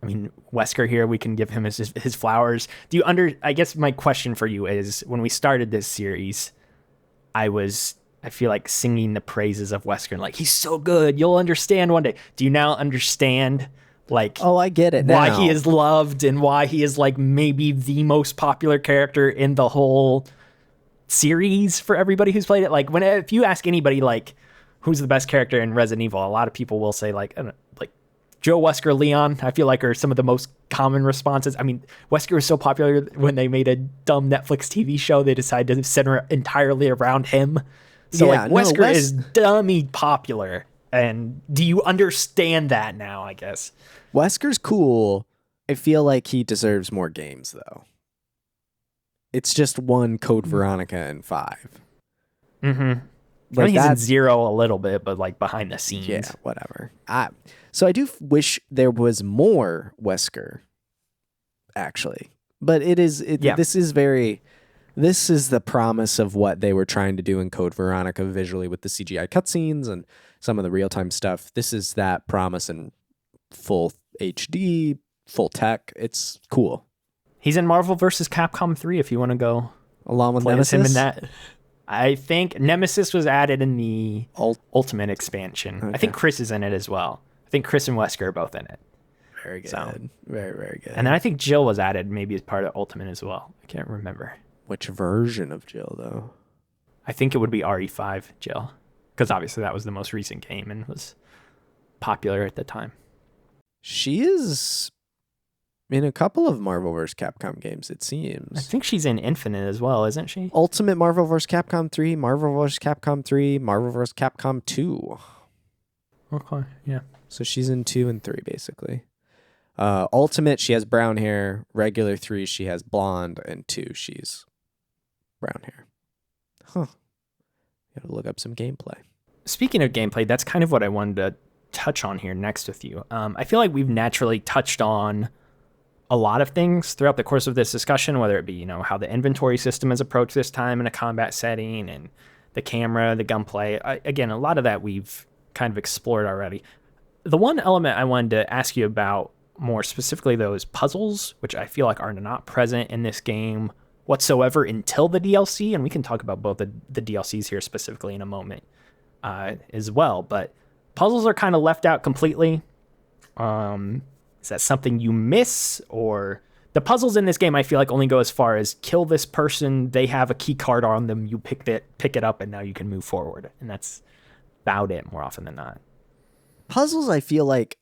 Wesker here, we can give him his flowers. I guess my question for you is, when we started this series, I feel like singing the praises of Wesker, and like, he's so good, you'll understand one day. Do you now understand, like,
oh, I get it
why
now.
he is loved and why he is like maybe the most popular character in the whole series for everybody who's played it? Like, if you ask anybody, like, who's the best character in Resident Evil, a lot of people will say like, I don't know, like Joe, Wesker, Leon, I feel like are some of the most common responses. I mean, Wesker was so popular when they made a dumb Netflix TV show, they decided to center entirely around him. So Wesker is dummy popular. And do you understand that now, I guess?
Wesker's cool. I feel like he deserves more games, though. It's just one Code Veronica and 5.
Mm-hmm.
Like,
he's in 0 a little bit, but like behind the scenes.
Yeah, whatever. So I do wish there was more Wesker, actually. But this is the promise of what they were trying to do in Code Veronica visually with the CGI cutscenes and some of the real-time stuff. This is that promise in full HD, full tech. It's cool.
He's in Marvel vs. Capcom 3 if you want to go
along with
play
Nemesis.
Him in that. I think Nemesis was added in the Ultimate expansion. Okay. I think Chris is in it as well. I think Chris and Wesker are both in it.
Very good. So, very, very good.
And then I think Jill was added maybe as part of Ultimate as well. I can't remember.
Which version of Jill, though?
I think it would be RE5 Jill, because obviously that was the most recent game and was popular at the time.
She is in a couple of Marvel vs. Capcom games, it seems.
I think she's in Infinite as well, isn't she?
Ultimate Marvel vs. Capcom 3, Marvel vs. Capcom 3, Marvel vs. Capcom 2.
Okay, yeah.
So she's in 2 and 3, basically. Ultimate, she has brown hair. Regular 3, she has blonde. And 2, she's brown hair. Huh. Gotta look up some gameplay.
Speaking of gameplay, that's kind of what I wanted to touch on here next with you. I feel like we've naturally touched on a lot of things throughout the course of this discussion, whether it be, how the inventory system is approached this time in a combat setting, and the camera, the gunplay. Again, a lot of that we've kind of explored already. The one element I wanted to ask you about more specifically, those puzzles, which I feel like are not present in this game whatsoever until the DLC, and we can talk about both the DLCs here specifically in a moment as well, but puzzles are kind of left out completely. Is that something you miss? Or the puzzles in this game, I feel like, only go as far as kill this person, they have a key card on them, you pick it up, and now you can move forward. And that's about it more often than not.
Puzzles, I feel like,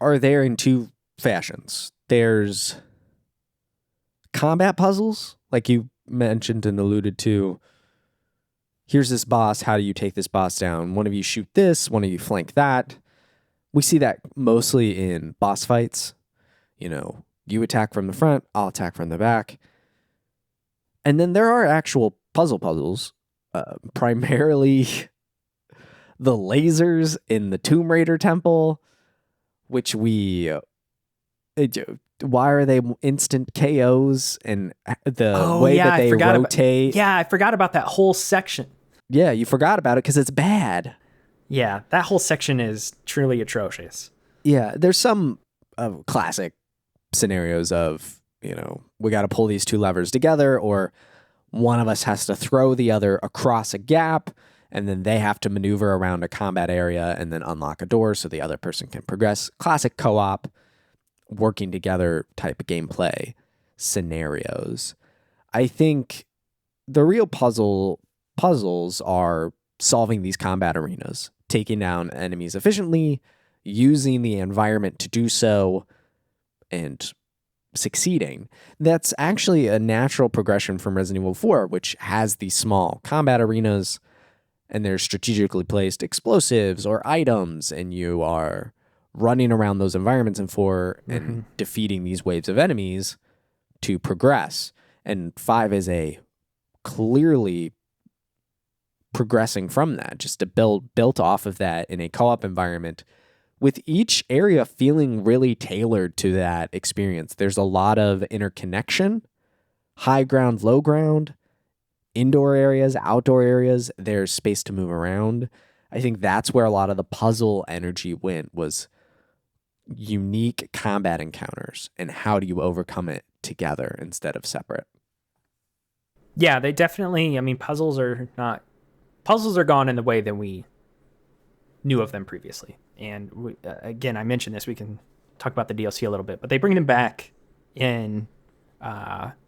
are there in two fashions. There's combat puzzles, like you mentioned and alluded to. Here's this boss, how do you take this boss down? One of you shoot this, one of you flank that. We see that mostly in boss fights. You attack from the front, I'll attack from the back. And then there are actual puzzles, primarily the lasers in the Tomb Raider temple, which why are they instant KOs, and the way that they rotate.
I forgot about that whole section.
Yeah, you forgot about it because it's bad.
Yeah, that whole section is truly atrocious.
Yeah, there's some classic scenarios of, we got to pull these two levers together, or one of us has to throw the other across a gap, and then they have to maneuver around a combat area and then unlock a door so the other person can progress. Classic co-op, working together type of gameplay scenarios. I think the real puzzles are solving these combat arenas, taking down enemies efficiently, using the environment to do so, and succeeding. That's actually a natural progression from Resident Evil 4, which has these small combat arenas, and there's strategically placed explosives or items, and you are running around those environments in 4 and defeating these waves of enemies to progress. And 5 is a clearly progressing from that, just to built off of that in a co-op environment, with each area feeling really tailored to that experience. There's a lot of interconnection, high ground, low ground, indoor areas, outdoor areas. There's space to move around. I think that's where a lot of the puzzle energy went, was unique combat encounters and how do you overcome it together instead of separate.
Yeah, they definitely, I mean, puzzles are gone in the way that we knew of them previously. And again, I mentioned this, we can talk about the DLC a little bit, but they bring them back in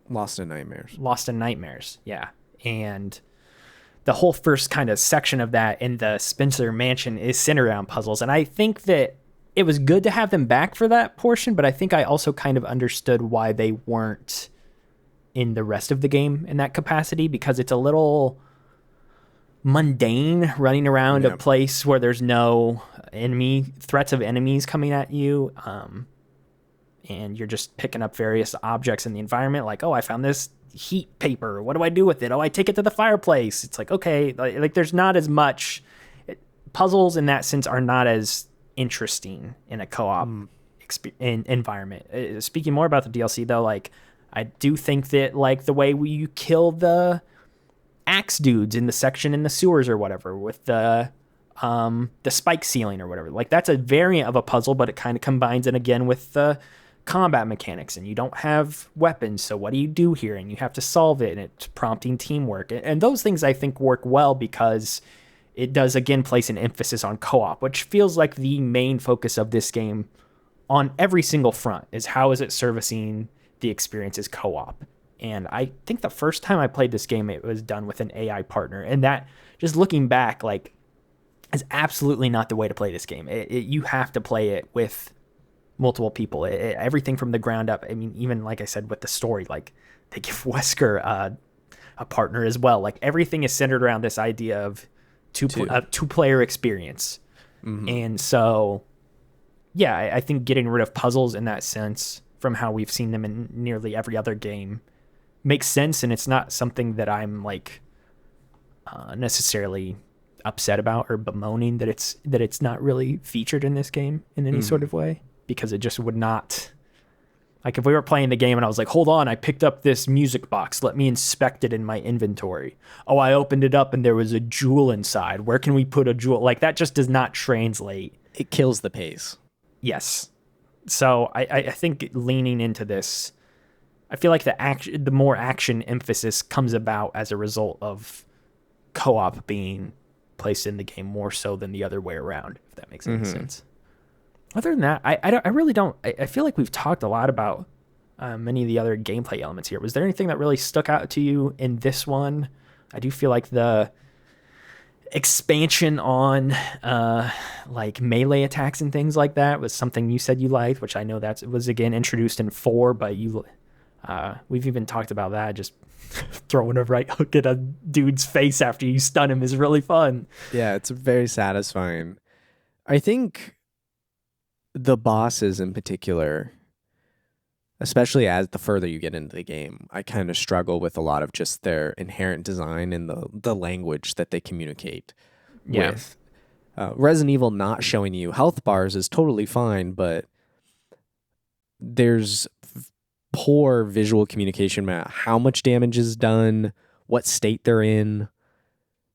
Lost in Nightmares.
Yeah. And the whole first kind of section of that in the Spencer Mansion is centered around puzzles. And I think that it was good to have them back for that portion, but I think I also kind of understood why they weren't in the rest of the game in that capacity, because it's a little mundane running around a place where there's no threats of enemies coming at you. And you're just picking up various objects in the environment. Like, oh, I found this heat paper. What do I do with it? Oh, I take it to the fireplace. It's like, okay, like there's not as much puzzles in that sense are not as interesting in a co-op environment. Speaking more about the DLC though, like I do think that like the way you kill the axe dudes in the section in the sewers or whatever with the spike ceiling or whatever, like that's a variant of a puzzle, but it kind of combines it again with the combat mechanics, and you don't have weapons, so what do you do here? And you have to solve it, and it's prompting teamwork, and those things I think work well because it does again place an emphasis on co-op, which feels like the main focus of this game on every single front, is how is it servicing the experience as co-op. And I think the first time I played this game, it was done with an AI partner, and that, just looking back, like, is absolutely not the way to play this game. You have to play it with multiple people. Everything from the ground up. I mean, even like I said with the story, like they give Wesker a partner as well. Like everything is centered around this idea of two-player experience. And so, yeah, I think getting rid of puzzles in that sense, from how we've seen them in nearly every other game, makes sense. And it's not something that I'm like necessarily upset about or bemoaning that it's not really featured in this game in any sort of way, because it just would not, like if we were playing the game and I was like, hold on, I picked up this music box, let me inspect it in my inventory. Oh, I opened it up and there was a jewel inside. Where can we put a jewel? Like that just does not translate.
It kills the pace.
Yes. So I think leaning into this, I feel like the more action emphasis comes about as a result of co-op being placed in the game more so than the other way around, if that makes any sense. Other than that, I really don't. I feel like we've talked a lot about many of the other gameplay elements here. Was there anything that really stuck out to you in this one? I do feel like the expansion on like melee attacks and things like that was something you said you liked, which I know that was again introduced in 4, but we've even talked about that. Just throwing a right hook at a dude's face after you stun him is really fun.
Yeah, it's very satisfying. I think the bosses in particular, especially as the further you get into the game, I kind of struggle with a lot of just their inherent design and the language that they communicate with. Resident Evil not showing you health bars is totally fine, but there's poor visual communication about how much damage is done, what state they're in.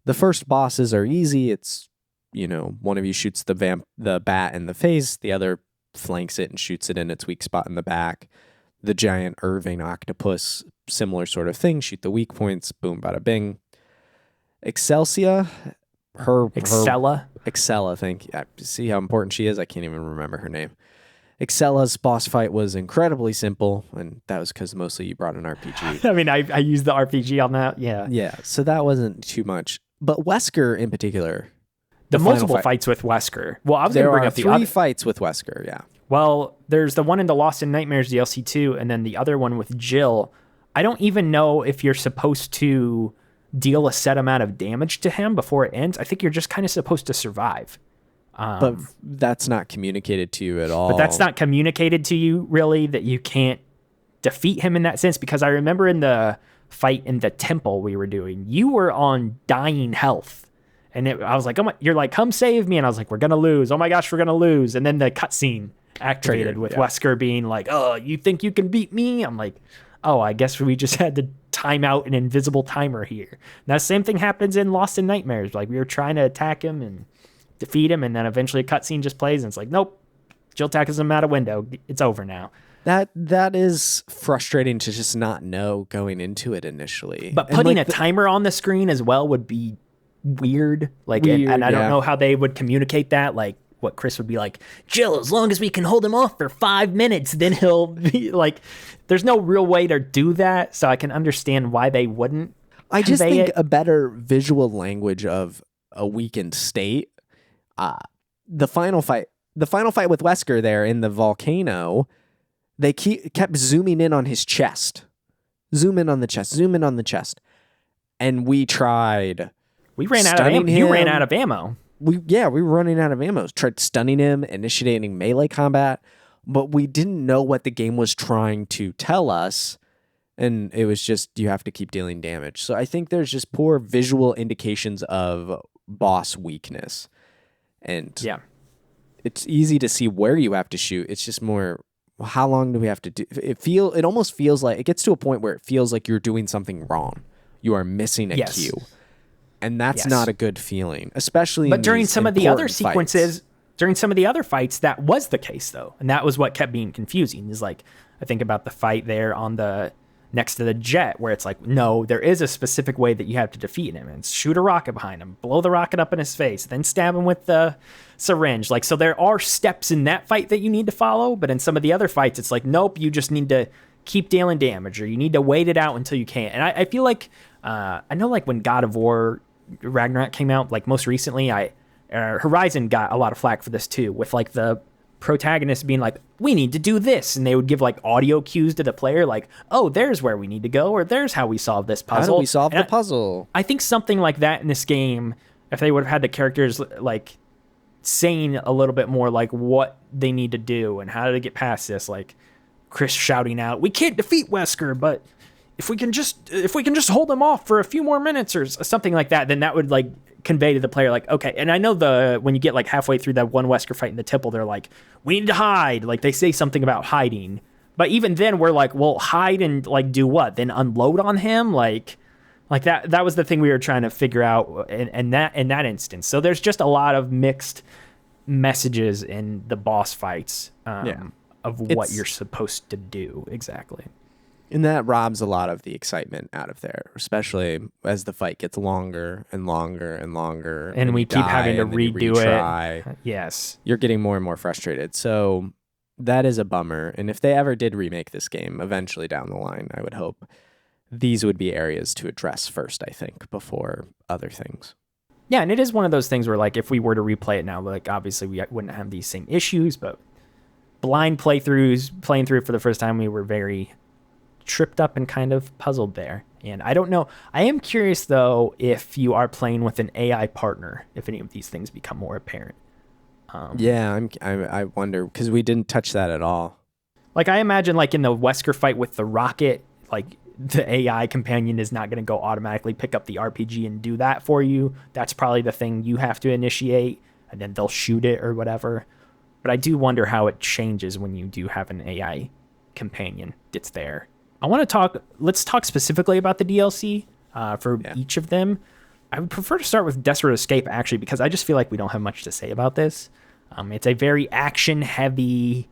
The first bosses are easy. It's, one of you shoots the bat in the face, the other flanks it and shoots it in its weak spot in the back. The giant Irving octopus, similar sort of thing. Shoot the weak points, boom, bada bing. Excelsia, Excella, thank you. See how important she is? I can't even remember her name. Excella's boss fight was incredibly simple, and that was because mostly you brought an RPG.
I mean, I used the RPG on that, yeah.
Yeah, so that wasn't too much. But Wesker in particular,
the multiple fights with Wesker. Well, I was going to bring up the
three fights with Wesker, yeah.
Well, there's the one in the Lost in Nightmares DLC 2, and then the other one with Jill. I don't even know if you're supposed to deal a set amount of damage to him before it ends. I think you're just kind of supposed to survive.
But that's not communicated to you at all.
But that's not communicated to you, really, that you can't defeat him in that sense. Because I remember in the fight in the temple we were doing, you were on dying health. And I was like, oh my, you're like, come save me. And I was like, we're going to lose. Oh my gosh, we're going to lose. And then the cutscene activated with Wesker being like, oh, you think you can beat me? I'm like, oh, I guess we just had to time out an invisible timer here. And that same thing happens in Lost in Nightmares. Like, we were trying to attack him and defeat him, and then eventually a cutscene just plays, and it's like, nope, Jill tackles him out a window. It's over now.
That is frustrating to just not know going into it initially.
But putting a timer on the screen as well would be weird. Like, and I don't know how they would communicate that. Like, what Chris would be like, Jill, as long as we can hold him off for 5 minutes, then he'll be like, there's no real way to do that. So I can understand why they wouldn't.
I just think a better visual language of a weakened state. The final fight with Wesker there in the volcano, they kept zooming in on his chest. Zoom in on the chest. And we tried.
We ran out of ammo. You ran out of ammo.
We were running out of ammo. Tried stunning him, initiating melee combat, but we didn't know what the game was trying to tell us, and it was just, you have to keep dealing damage. So I think there's just poor visual indications of boss weakness, and it's easy to see where you have to shoot. It's just more, how long do we have to do? It almost feels like, it gets to a point where it feels like you're doing something wrong. You are missing a cue. And that's not a good feeling, especially
But during some of the other sequences, during some of the other fights, that was the case, though. And that was what kept being confusing. Is like, I think about the fight there on the next to the jet, where it's like, no, there is a specific way that you have to defeat him. And it's shoot a rocket behind him, blow the rocket up in his face, then stab him with the syringe. Like, so there are steps in that fight that you need to follow. But in some of the other fights, it's like, nope, you just need to keep dealing damage, or you need to wait it out until you can. And I feel like, I know, like, when God of War Ragnarok came out, like, most recently, Horizon got a lot of flack for this too, with like the protagonist being like, we need to do this, and they would give like audio cues to the player, like, oh, there's where we need to go, or there's how we solve this puzzle.
How do we solve the puzzle?
I think something like that in this game, if they would have had the characters like saying a little bit more like what they need to do and how to get past this, like Chris shouting out, we can't defeat Wesker, but if we can just hold him off for a few more minutes or something like that, then that would like convey to the player, like, okay. And I know when you get like halfway through that one Wesker fight in the temple, they're like, we need to hide. Like, they say something about hiding, but even then we're like, well, hide and like do what? Then unload on him? Like that was the thing we were trying to figure out in that instance. So there's just a lot of mixed messages in the boss fights of what you're supposed to do exactly.
And that robs a lot of the excitement out of there, especially as the fight gets longer and longer and longer.
And we keep having to redo it. Yes.
You're getting more and more frustrated. So that is a bummer. And if they ever did remake this game eventually down the line, I would hope these would be areas to address first, I think, before other things.
Yeah, and it is one of those things where, like, if we were to replay it now, like, obviously we wouldn't have these same issues, but blind playthroughs, playing through it for the first time, we were very tripped up and kind of puzzled there. And I don't know. I am curious, though, if you are playing with an AI partner, if any of these things become more apparent.
I wonder, because we didn't touch that at all.
Like, I imagine, like, in the Wesker fight with the rocket, like, the AI companion is not going to go automatically pick up the RPG and do that for you. That's probably the thing you have to initiate, and then they'll shoot it or whatever. But I do wonder how it changes when you do have an AI companion that's there. Let's talk specifically about the DLC for each of them. I would prefer to start with Desperate Escape, actually, because I just feel like we don't have much to say about this. It's a very action-heavy,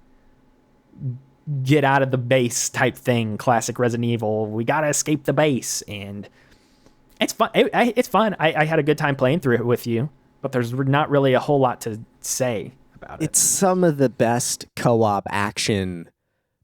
get out of the base type thing, classic Resident Evil. We got to escape the base, and it's fun. It's fun. I had a good time playing through it with you, but there's not really a whole lot to say about it.
It's some of the best co-op action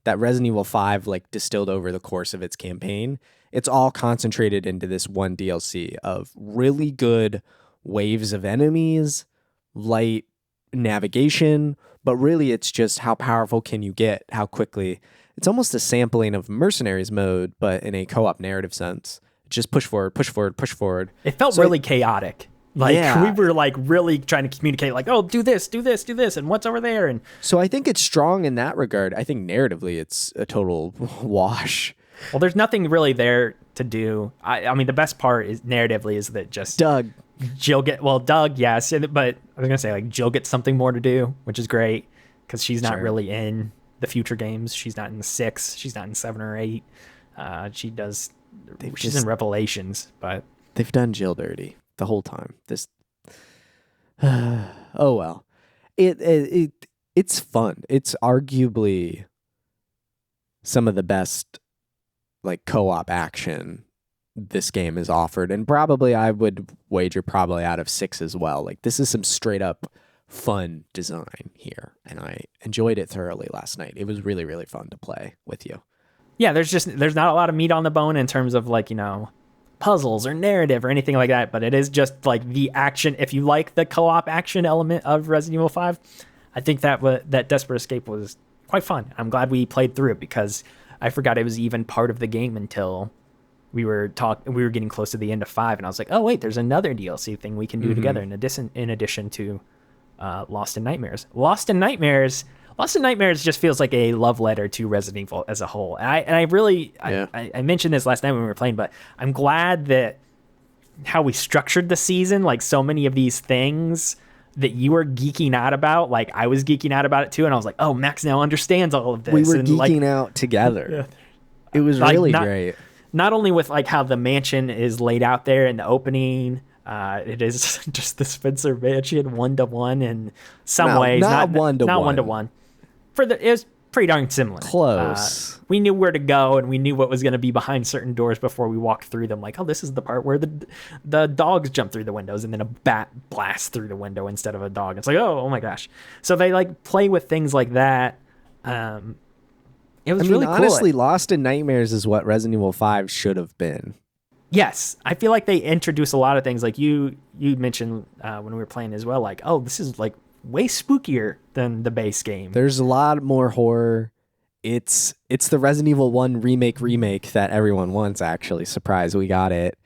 that Resident Evil 5 like distilled over the course of its campaign. It's all concentrated into this one DLC of really good waves of enemies, light navigation, but really it's just how powerful can you get, how quickly. It's almost a sampling of Mercenaries mode, but in a co-op narrative sense. Just push forward, push forward, push forward.
It felt really chaotic. Like
Yeah.
we were like really trying to communicate like, oh, do this, and what's over there. And
So I think it's strong in that regard. I think narratively it's a total wash.
well, there's nothing really there to do. I mean, the best part is narratively is that just
Doug.
Doug, yes, but I was gonna say like Jill gets something more to do, which is great because she's not really in the future games. She's not in 6. She's not in 7 or 8. She's in Revelations, but
They've done Jill dirty the whole time. Oh well. It's fun. It's arguably some of the best like co-op action this game is offered, and probably I would wager probably out of 6 as well. Like this is some straight up fun design here, and I enjoyed it thoroughly last night. It was really, really fun to play with you.
yeah, there's not a lot of meat on the bone in terms of like, puzzles or narrative or anything like that, but it is just like the action. If you like the co-op action element of Resident Evil 5, I think that Desperate Escape was quite fun. I'm glad we played through it because I forgot it was even part of the game until we were getting close to the end of 5, and I was like, oh wait, there's another DLC thing we can do together in addition to Lost in Nightmares. Lost in Nightmares just feels like a love letter to Resident Evil as a whole. I mentioned this last night when we were playing, but I'm glad that how we structured the season, like so many of these things that you were geeking out about, like I was geeking out about it too, and I was like, oh, Max now understands all of this.
We were
and
geeking out together. Yeah. It was really great.
Not only with like how the mansion is laid out there in the opening, it is just the Spencer mansion 1-to-1 in some ways, not 1-to-1, not 1-to-1. It was pretty darn similar.
Close.
We knew where to go, and we knew what was going to be behind certain doors before we walked through them. Like, oh, this is the part where the dogs jump through the windows, and then a bat blasts through the window instead of a dog. It's like, oh my gosh. So they like play with things like that. It was really cool.
Honestly, Lost in Nightmares is what Resident Evil 5 should have been.
Yes, I feel like they introduce a lot of things. Like you mentioned when we were playing as well. Like, oh, this is like way spookier than the base game.
There's a lot more horror. It's the Resident Evil 1 remake that everyone wants. Actually, surprise, we got it.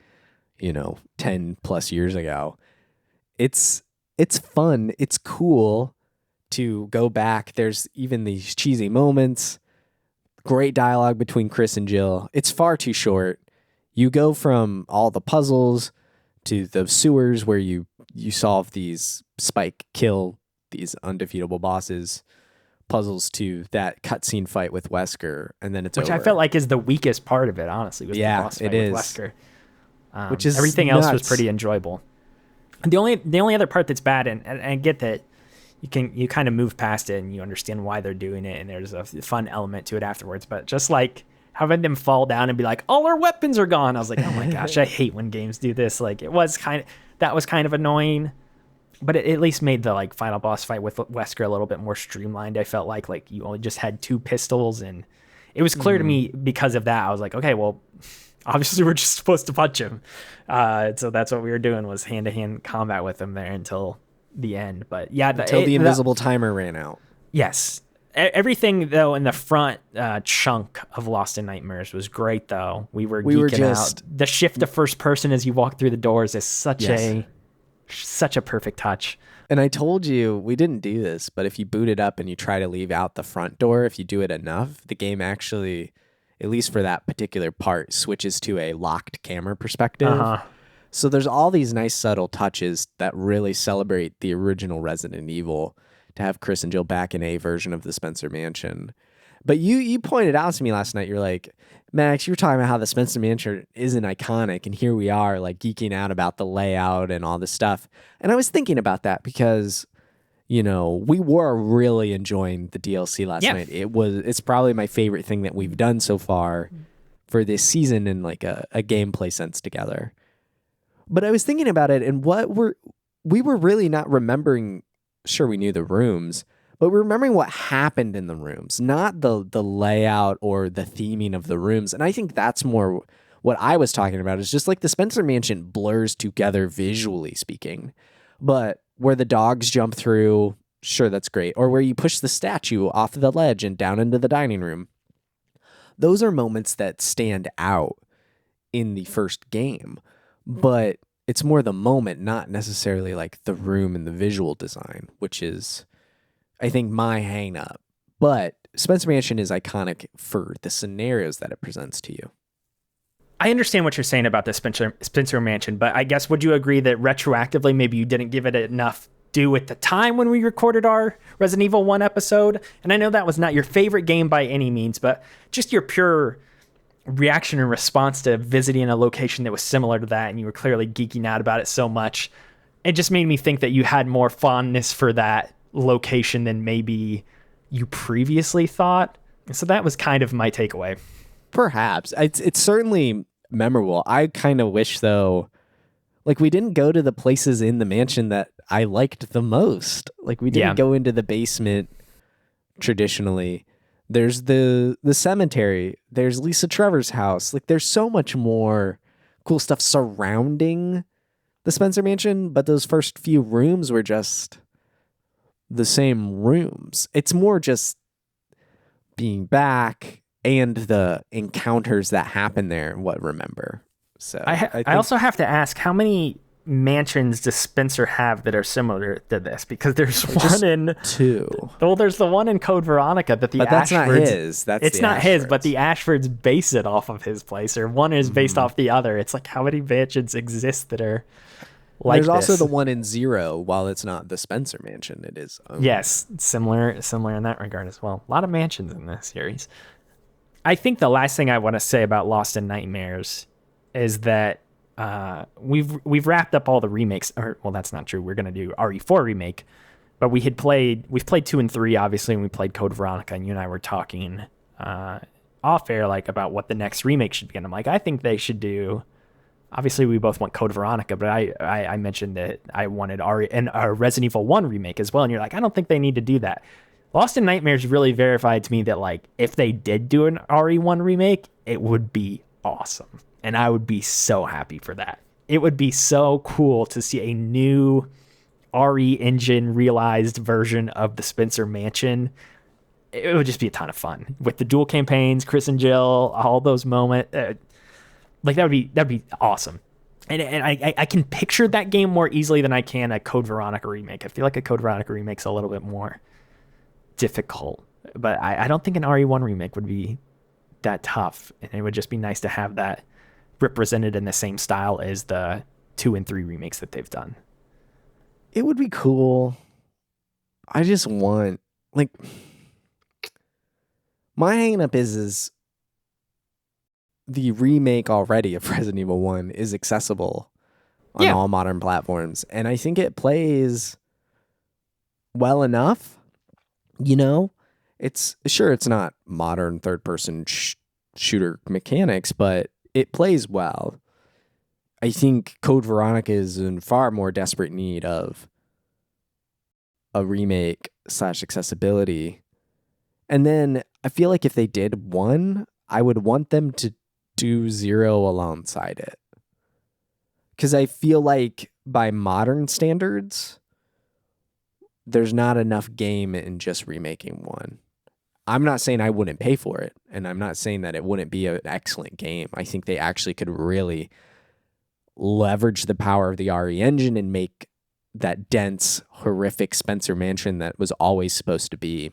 10 plus years ago. It's fun. It's cool to go back. There's even these cheesy moments. Great dialogue between Chris and Jill. It's far too short. You go from all the puzzles to the sewers where you solve these spike kill, these undefeatable bosses, puzzles to that cutscene fight with Wesker, and then it's
which
over.
I felt like is the weakest part of it, honestly. Was the boss fight with Wesker.
Which is
everything
nuts.
else was pretty enjoyable. And the only other part that's bad, and I get that you kind of move past it and you understand why they're doing it, and there's a fun element to it afterwards. But just like having them fall down and be like, all our weapons are gone. I was like, oh my gosh, I hate when games do this. Like that was kind of annoying, but it at least made the like final boss fight with Wesker a little bit more streamlined. I felt like you only just had 2 pistols, and it was clear to me because of that. I was like, okay, well, obviously we're just supposed to punch him. So that's what we were doing, was hand-to-hand combat with him there until the end. But yeah,
until the invisible timer ran out.
Yes. Everything though in the front chunk of Lost in Nightmares was great though. We were geeking out. The shift to first person as you walk through the doors is such a perfect touch.
And I told you we didn't do this, but if you boot it up and you try to leave out the front door, if you do it enough, the game actually, at least for that particular part, switches to a locked camera perspective. Uh-huh. So there's all these nice subtle touches that really celebrate the original Resident Evil, to have Chris and Jill back in a version of the Spencer Mansion. But you pointed out to me last night, you're like, Max, you were talking about how the Spencer Mansion isn't iconic, and here we are like geeking out about the layout and all this stuff. And I was thinking about that because, we were really enjoying the DLC last night. It's probably my favorite thing that we've done so far for this season in like a gameplay sense together. But I was thinking about it, and we were really not remembering. Sure, we knew the rooms, but we're remembering what happened in the rooms, not the layout or the theming of the rooms. And I think that's more what I was talking about, is just like the Spencer Mansion blurs together visually speaking. But where the dogs jump through, sure, that's great. Or where you push the statue off the ledge and down into the dining room. Those are moments that stand out in the first game. But it's more the moment, not necessarily like the room and the visual design, which is, I think, my hang up. But Spencer Mansion is iconic for the scenarios that it presents to you.
I understand what you're saying about the Spencer Mansion, but I guess would you agree that retroactively maybe you didn't give it enough due at the time when we recorded our Resident Evil 1 episode? And I know that was not your favorite game by any means, but just your pure reaction and response to visiting a location that was similar to that, and you were clearly geeking out about it so much, it just made me think that you had more fondness for that location than maybe you previously thought. So that was kind of my takeaway.
Perhaps. It's certainly memorable. I kind of wish, though, like, we didn't go to the places in the mansion that I liked the most. Like, we didn't go into the basement traditionally. There's the cemetery. There's Lisa Trevor's house. Like, there's so much more cool stuff surrounding the Spencer Mansion, but those first few rooms were just the same rooms. It's more just being back and the encounters that happen there and what remember. So
I also have to ask, how many mansions does Spencer have that are similar to this? Because there's one in
two.
Well, there's the one in Code Veronica that the
that's
Ashfords,
not his.
It's not his, but the Ashfords base it off of his place, or one is based off the other. It's like, how many mansions exist that are like
There's
this?
also the one in Zero. While it's not the Spencer Mansion, it is.
Yes, similar in that regard as well. A lot of mansions in this series. I think the last thing I want to say about Lost in Nightmares is that we've wrapped up all the remakes. Or, well, that's not true. We're gonna do RE4 remake, but we've played 2 and 3 obviously, and we played Code Veronica, and you and I were talking off air like about what the next remake should be. And I'm like, I think they should do. Obviously, we both want Code Veronica, but I mentioned that I wanted a Resident Evil 1 remake as well, and you're like, I don't think they need to do that. Lost in Nightmares really verified to me that, like, if they did do an RE1 remake, it would be awesome. And I would be so happy for that. It would be so cool to see a new RE engine realized version of the Spencer Mansion. It would just be a ton of fun with the dual campaigns, Chris and Jill, all those moments. Like, that'd be awesome. And I can picture that game more easily than I can a Code Veronica remake. I feel like a Code Veronica remake's a little bit more difficult, but I don't think an RE1 remake would be that tough, and it would just be nice to have that represented in the same style as the 2 and 3 remakes that they've done.
It would be cool. I just want, like, my hang up is the remake already of Resident Evil 1 is accessible on all modern platforms, and I think it plays well enough. You know, it's not modern third-person shooter mechanics, but it plays well. I think Code Veronica is in far more desperate need of a remake / accessibility. And then I feel like if they did one, I would want them to do 0 alongside it. Because I feel like by modern standards, there's not enough game in just remaking 1. I'm not saying I wouldn't pay for it, and I'm not saying that it wouldn't be an excellent game. I think they actually could really leverage the power of the RE engine and make that dense, horrific Spencer Mansion that was always supposed to be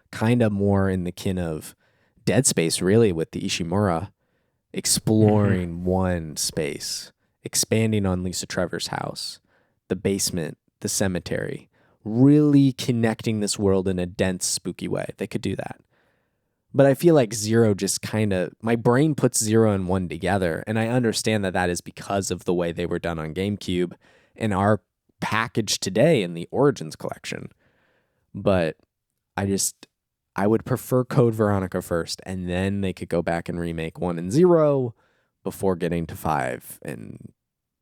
kind of more in the kin of Dead Space, really, with the Ishimura exploring one space, expanding on Lisa Trevor's house, the basement, the cemetery, really connecting this world in a dense, spooky way. They could do that. But I feel like 0 just kind of, my brain puts 0 and 1 together, and I understand that that is because of the way they were done on GameCube and are packaged today in the Origins collection. But I would prefer Code Veronica first, and then they could go back and remake 1 and 0 before getting to 5 and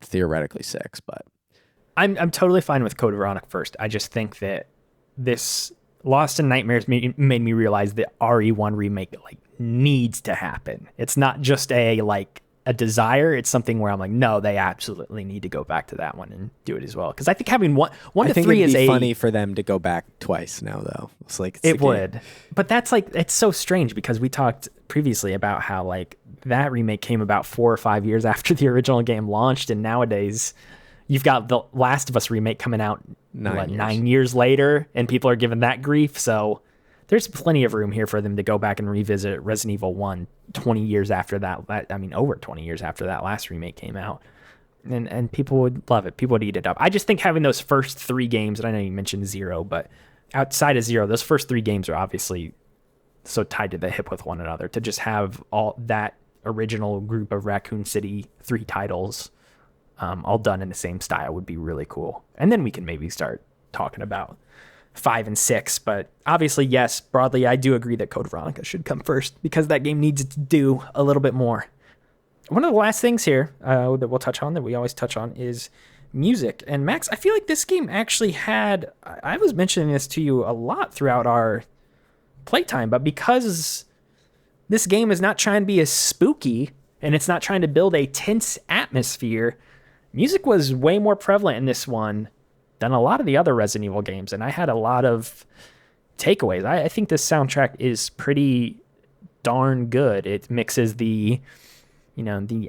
theoretically 6. But
I'm totally fine with Code Veronica first. I just think that this Lost in Nightmares made me realize that RE1 remake like needs to happen. It's not just a like a desire. It's something where I'm like, no, they absolutely need to go back to that one and do it as well. Because I think having one to three is
funny for them to go back twice now, though. It's like
it would, but that's like it's so strange because we talked previously about how like that remake came about 4 or 5 years after the original game launched, and nowadays you've got the Last of Us remake coming out 9 years later, and people are giving that grief. So there's plenty of room here for them to go back and revisit Resident Evil 1 20 years after that. I mean, over 20 years after that last remake came out. And people would love it. People would eat it up. I just think having those first 3 games, and I know you mentioned Zero, but outside of Zero, those first 3 games are obviously so tied to the hip with one another. To just have all that original group of Raccoon City 3 titles all done in the same style would be really cool. And then we can maybe start talking about 5 and 6, but obviously, yes, broadly, I do agree that Code Veronica should come first because that game needs to do a little bit more. One of the last things here that we'll touch on, that we always touch on, is music. And Max, I feel like this game actually had, I was mentioning this to you a lot throughout our playtime, but because this game is not trying to be as spooky and it's not trying to build a tense atmosphere, music was way more prevalent in this one than a lot of the other Resident Evil games, and I had a lot of takeaways. I think this soundtrack is pretty darn good. It mixes the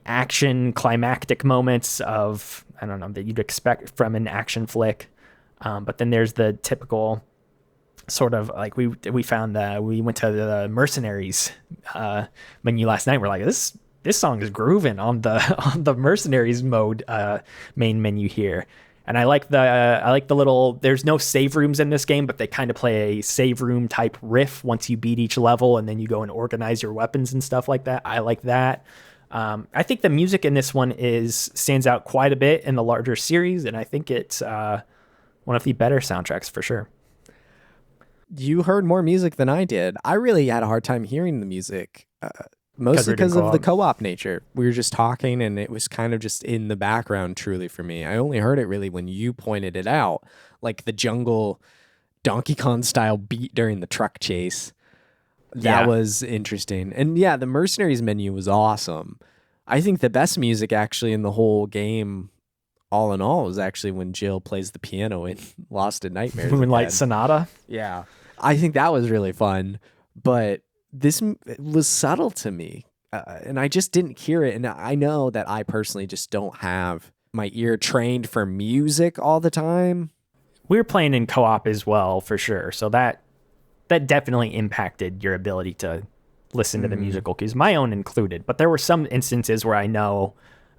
action climactic moments of, I don't know, that you'd expect from an action flick, but then there's the typical sort of like we went to the Mercenaries menu last night. We're like, this song is grooving on the Mercenaries mode main menu here. And I like the little, there's no save rooms in this game, but they kind of play a save room type riff once you beat each level, and then you go and organize your weapons and stuff like that. I like that. I think the music in this one stands out quite a bit in the larger series, and I think it's one of the better soundtracks for sure.
You heard more music than I did. I really had a hard time hearing the music. Mostly because of the co-op nature. We were just talking and it was kind of just in the background truly for me. I only heard it really when you pointed it out, like the jungle Donkey Kong style beat during the truck chase. That was interesting. And yeah, the Mercenaries menu was awesome. I think the best music actually in the whole game, all in all, was actually when Jill plays the piano in Lost in Nightmares.
Moonlight Sonata?
Yeah. I think that was really fun, but this was subtle to me, and I just didn't hear it. And I know that I personally just don't have my ear trained for music all the time.
We were playing in co-op as well, for sure. So that definitely impacted your ability to listen to the musical cues, my own included. But there were some instances where I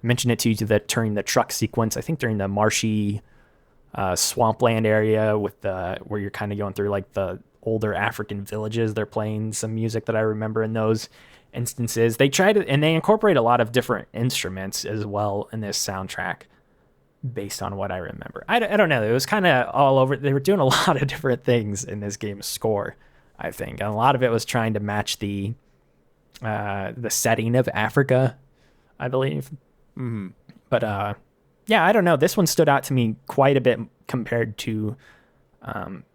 mentioned it to you during the truck sequence. I think during the marshy swampland area where you're kind of going through like the older African villages, they're playing some music that I remember in those instances. They incorporate a lot of different instruments as well in this soundtrack based on what I remember. I don't know. It was kind of all over. They were doing a lot of different things in this game's score, I think. And a lot of it was trying to match the setting of Africa, I believe.
Mm-hmm.
But yeah, I don't know. This one stood out to me quite a bit compared to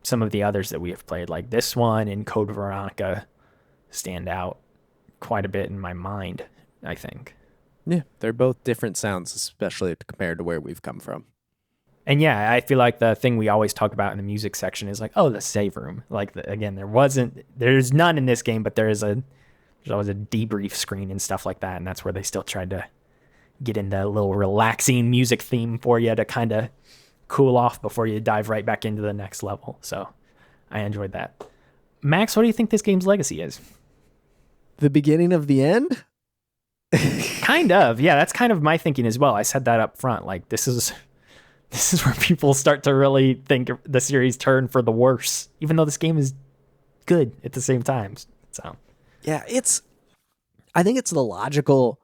some of the others that we have played. Like this one and Code Veronica stand out quite a bit in my mind, I think.
Yeah, they're both different sounds, especially compared to where we've come from.
And yeah, I feel like the thing we always talk about in the music section is like, oh, the save room. Like, again, there's none in this game, but there's always a debrief screen and stuff like that. And that's where they still tried to get in the little relaxing music theme for you to kind of cool off before you dive right back into the next level. So I enjoyed that. Max, what do you think this game's legacy is?
The beginning of the end?
Kind of. Yeah, that's kind of my thinking as well. I said that up front. Like, this is where people start to really think the series turned for the worse, even though this game is good at the same time. So
yeah, I think it's the logical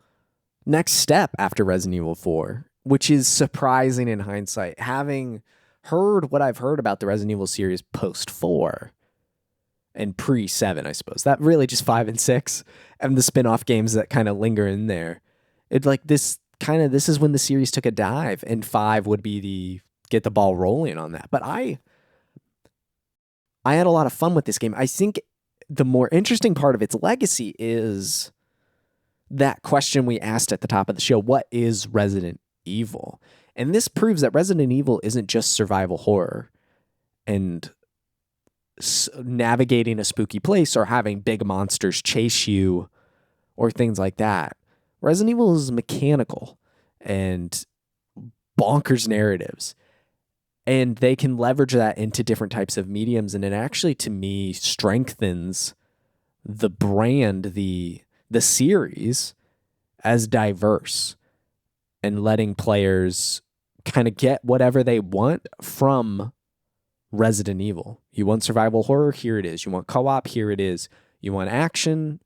next step after Resident Evil 4, which is surprising in hindsight. Having heard what I've heard about the Resident Evil series post 4 and pre 7, I suppose, that really just 5 and 6 and the spin-off games that kind of linger in there. This is when the series took a dive, and 5 would be get the ball rolling on that. But I had a lot of fun with this game. I think the more interesting part of its legacy is that question we asked at the top of the show, what is Resident Evil? And this proves that Resident Evil isn't just survival horror and navigating a spooky place or having big monsters chase you or things like that. Resident Evil is mechanical and bonkers narratives, and they can leverage that into different types of mediums, and it actually, to me, strengthens the brand, the series, as diverse, and letting players kind of get whatever they want from Resident Evil. You want survival horror? Here it is. You want co-op? Here it is. You want action?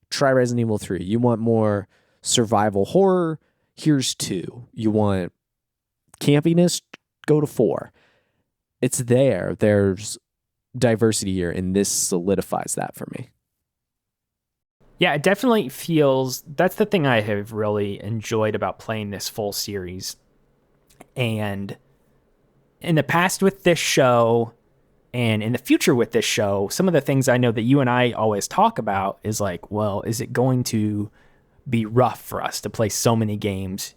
Try Resident Evil 3. You want more survival horror? Here's 2. You want campiness? Go to 4. It's there. There's diversity here, and this solidifies that for me.
Yeah, it definitely feels... That's the thing I have really enjoyed about playing this full series. And in the past with this show, and in the future with this show, some of the things I know that you and I always talk about is like, well, is it going to be rough for us to play so many games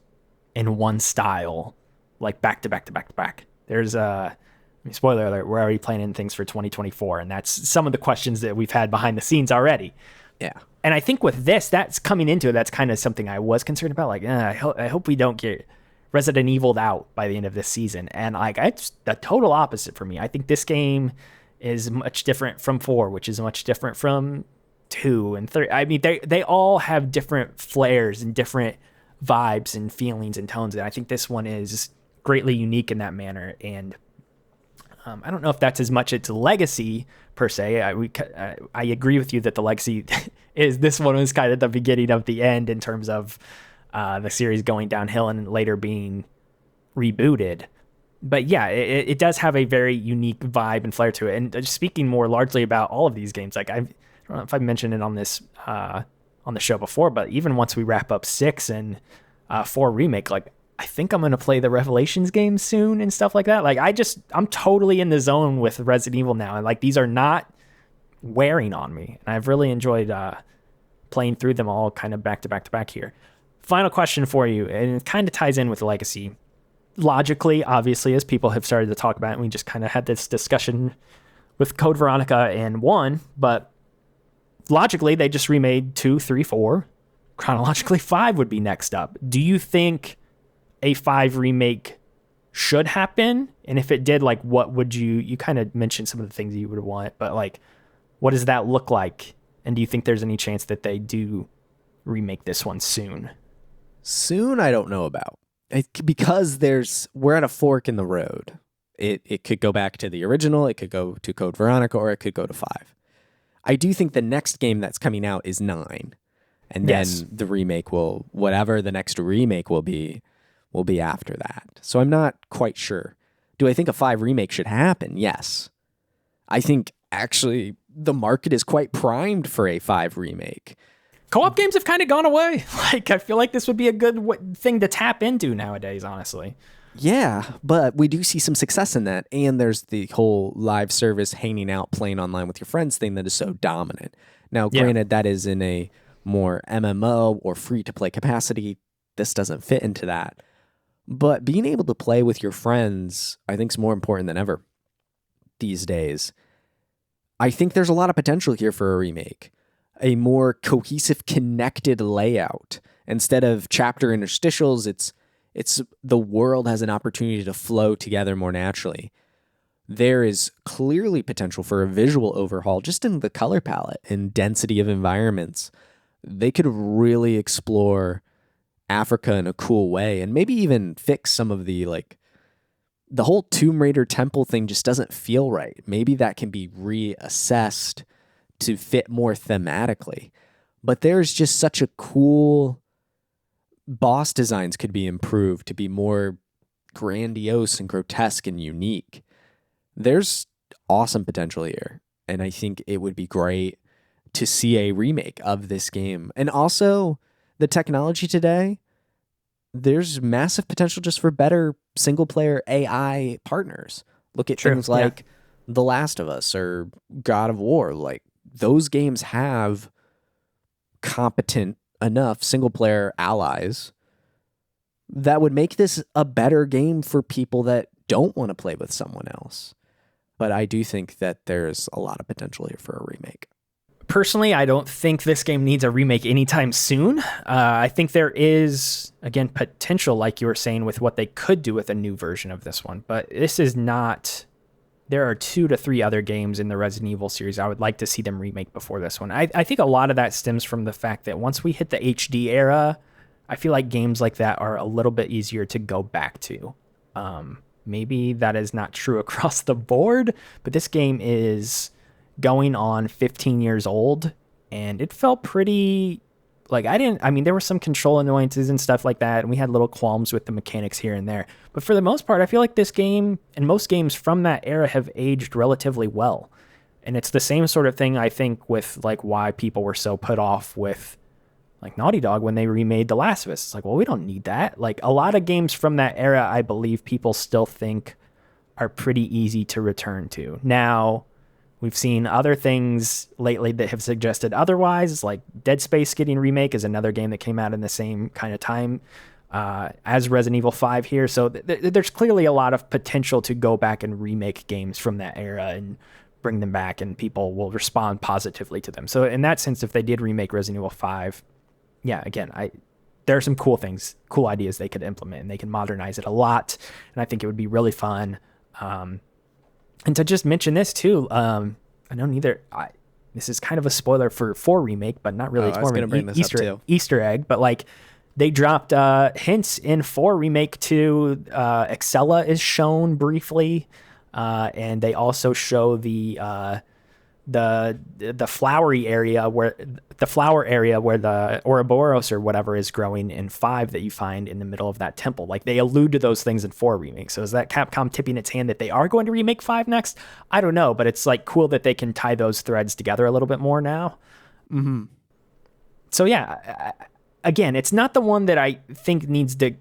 in one style, like back to back to back to back? There's spoiler alert, we're already planning things for 2024, and that's some of the questions that we've had behind the scenes already.
Yeah.
And I think with this, that's coming into it, that's kind of something I was concerned about. Like, I hope we don't get Resident Evil'd out by the end of this season. And like, it's the total opposite for me. I think this game is much different from 4, which is much different from 2 and 3. I mean, they all have different flares and different vibes and feelings and tones. And I think this one is greatly unique in that manner. And I don't know if that's as much its legacy per se. I agree with you that the legacy is this one was kind of the beginning of the end in terms of the series going downhill and later being rebooted. But yeah, it does have a very unique vibe and flair to it. And speaking more largely about all of these games, like I don't know if I mentioned it on this on the show before, but even once we wrap up 6 and 4 remake, like I think I'm going to play the Revelations games soon and stuff like that. Like I'm totally in the zone with Resident Evil now. And like, these are not wearing on me. And I've really enjoyed playing through them all kind of back to back to back here. Final question for you, and it kind of ties in with legacy. Logically, obviously, as people have started to talk about it, we just kind of had this discussion with Code Veronica and 1, but logically, they just remade 2, 3, 4. Chronologically, 5 would be next up. Do you think a 5 remake should happen? And if it did, like, what would you kind of mentioned some of the things you would want, but like, what does that look like? And do you think there's any chance that they do remake this one soon?
Soon, I don't know about. Because we're at a fork in the road. It could go back to the original, it could go to Code Veronica, or it could go to 5. I do think the next game that's coming out is 9. And then the remake whatever the next remake will be after that. So I'm not quite sure. Do I think a 5 remake should happen? Yes. I think actually the market is quite primed for a 5 remake.
Co-op games have kind of gone away. Like, I feel like this would be a good thing to tap into nowadays, honestly.
Yeah, but we do see some success in that. And there's the whole live service, hanging out, playing online with your friends thing that is so dominant. Now, granted, that is in a more MMO or free-to-play capacity. This doesn't fit into that. But being able to play with your friends, I think, is more important than ever these days. I think there's a lot of potential here for a remake. A more cohesive, connected layout. Instead of chapter interstitials, it's the world has an opportunity to flow together more naturally. There is clearly potential for a visual overhaul just in the color palette and density of environments. They could really explore Africa in a cool way and maybe even fix some of the whole Tomb Raider temple thing just doesn't feel right. Maybe that can be reassessed to fit more thematically. But there's just such a cool... Boss designs could be improved to be more grandiose and grotesque and unique. There's awesome potential here. And I think it would be great to see a remake of this game. And also, the technology today, there's massive potential just for better single-player AI partners. Look at things like The Last of Us or God of War. Like, those games have competent enough single player allies that would make this a better game for people that don't want to play with someone else. But I do think that there's a lot of potential here for a remake.
Personally, I don't think this game needs a remake anytime soon. I think there is, again, potential, like you were saying, with what they could do with a new version of this one. But this is not... There are 2 to 3 other games in the Resident Evil series I would like to see them remake before this one. I think a lot of that stems from the fact that once we hit the HD era, I feel like games like that are a little bit easier to go back to. Maybe that is not true across the board, but this game is going on 15 years old, and it felt pretty... there were some control annoyances and stuff like that, and we had little qualms with the mechanics here and there. But for the most part, I feel like this game and most games from that era have aged relatively well. And it's the same sort of thing, I think, with like why people were so put off with like Naughty Dog when they remade The Last of Us. It's like, well, we don't need that. Like a lot of games from that era, I believe people still think are pretty easy to return to. Now, we've seen other things lately that have suggested otherwise, like Dead Space getting remake is another game that came out in the same kind of time as Resident Evil 5 here. So there's clearly a lot of potential to go back and remake games from that era and bring them back, and people will respond positively to them. So in that sense, if they did remake Resident Evil 5, yeah, again, there are some cool things, cool ideas they could implement, and they can modernize it a lot. And I think it would be really fun. And to just mention this too, I know this is kind of a spoiler for 4 remake, but not really. It's more of an Easter egg, but like they dropped hints in 4 remake to Excella is shown briefly, and they also show the flowery area where the Ouroboros or whatever is growing in 5 that you find in the middle of that temple. Like they allude to those things in 4 remake. So is that Capcom tipping its hand that they are going to remake 5 next? I don't know, but it's like cool that they can tie those threads together a little bit more now.
Mm-hmm.
So yeah, again, it's not the one that I think needs to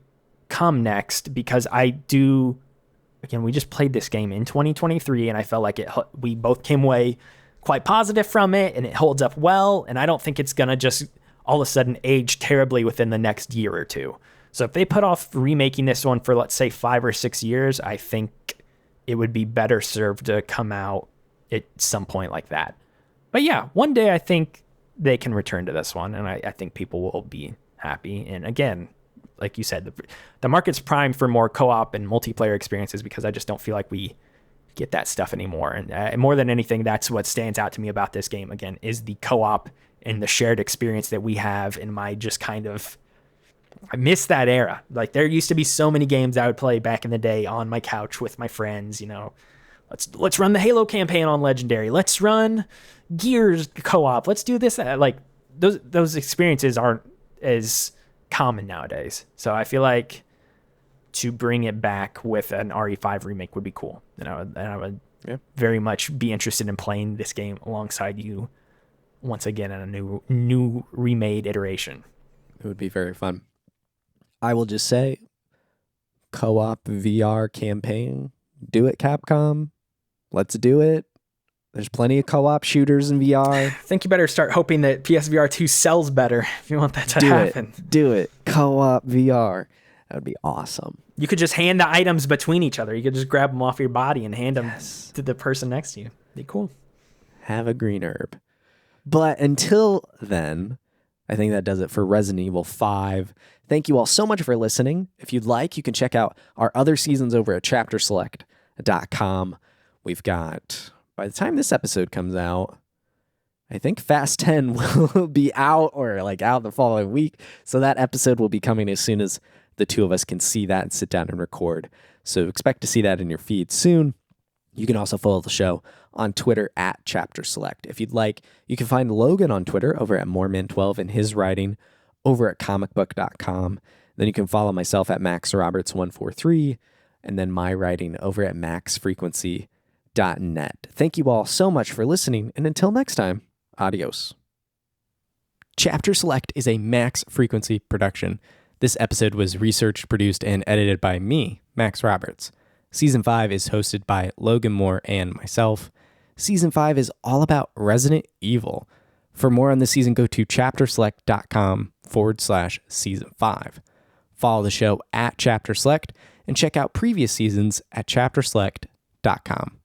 come next, because we just played this game in 2023 and I felt like we both came away quite positive from it, and it holds up well, and I don't think it's gonna just all of a sudden age terribly within the next year or 2. So if they put off remaking this one for, let's say, 5 or 6 years, I think it would be better served to come out at some point like that. But yeah, one day I think they can return to this one, and I think people will be happy. And again, like you said, the market's primed for more co-op and multiplayer experiences, because I just don't feel like we get that stuff anymore. And more than anything, that's what stands out to me about this game, again, is the co-op and the shared experience that we have. And I miss that era. Like there used to be so many games I would play back in the day on my couch with my friends, let's run the Halo campaign on Legendary. Let's run Gears co-op. Let's do this. Like those experiences aren't as common nowadays. So I feel like to bring it back with an RE5 remake would be cool. And I would very much be interested in playing this game alongside you once again in a new remade iteration.
It would be very fun. I will just say, co-op VR campaign, do it, Capcom. Let's do it. There's plenty of co-op shooters in VR.
I think you better start hoping that PSVR 2 sells better if you want that to happen.
Do it. Co-op VR. That would be awesome.
You could just hand the items between each other. You could just grab them off your body and hand them to the person next to you. Be cool.
Have a green herb. But until then, I think that does it for Resident Evil 5. Thank you all so much for listening. If you'd like, you can check out our other seasons over at chapterselect.com. We've got, by the time this episode comes out, I think Fast 10 will be out, or like out the following week. So that episode will be coming as soon as the two of us can see that and sit down and record. So expect to see that in your feed soon. You can also follow the show on Twitter at Chapter Select. If you'd like, you can find Logan on Twitter over at Moreman12 and his writing over at comicbook.com. Then you can follow myself at MaxRoberts143 and then my writing over at maxfrequency.net. Thank you all so much for listening, and until next time, adios. Chapter Select is a Max Frequency production. This episode was researched, produced, and edited by me, Max Roberts. Season 5 is hosted by Logan Moore and myself. Season 5 is all about Resident Evil. For more on this season, go to chapterselect.com/season 5. Follow the show at Chapter Select and check out previous seasons at chapterselect.com.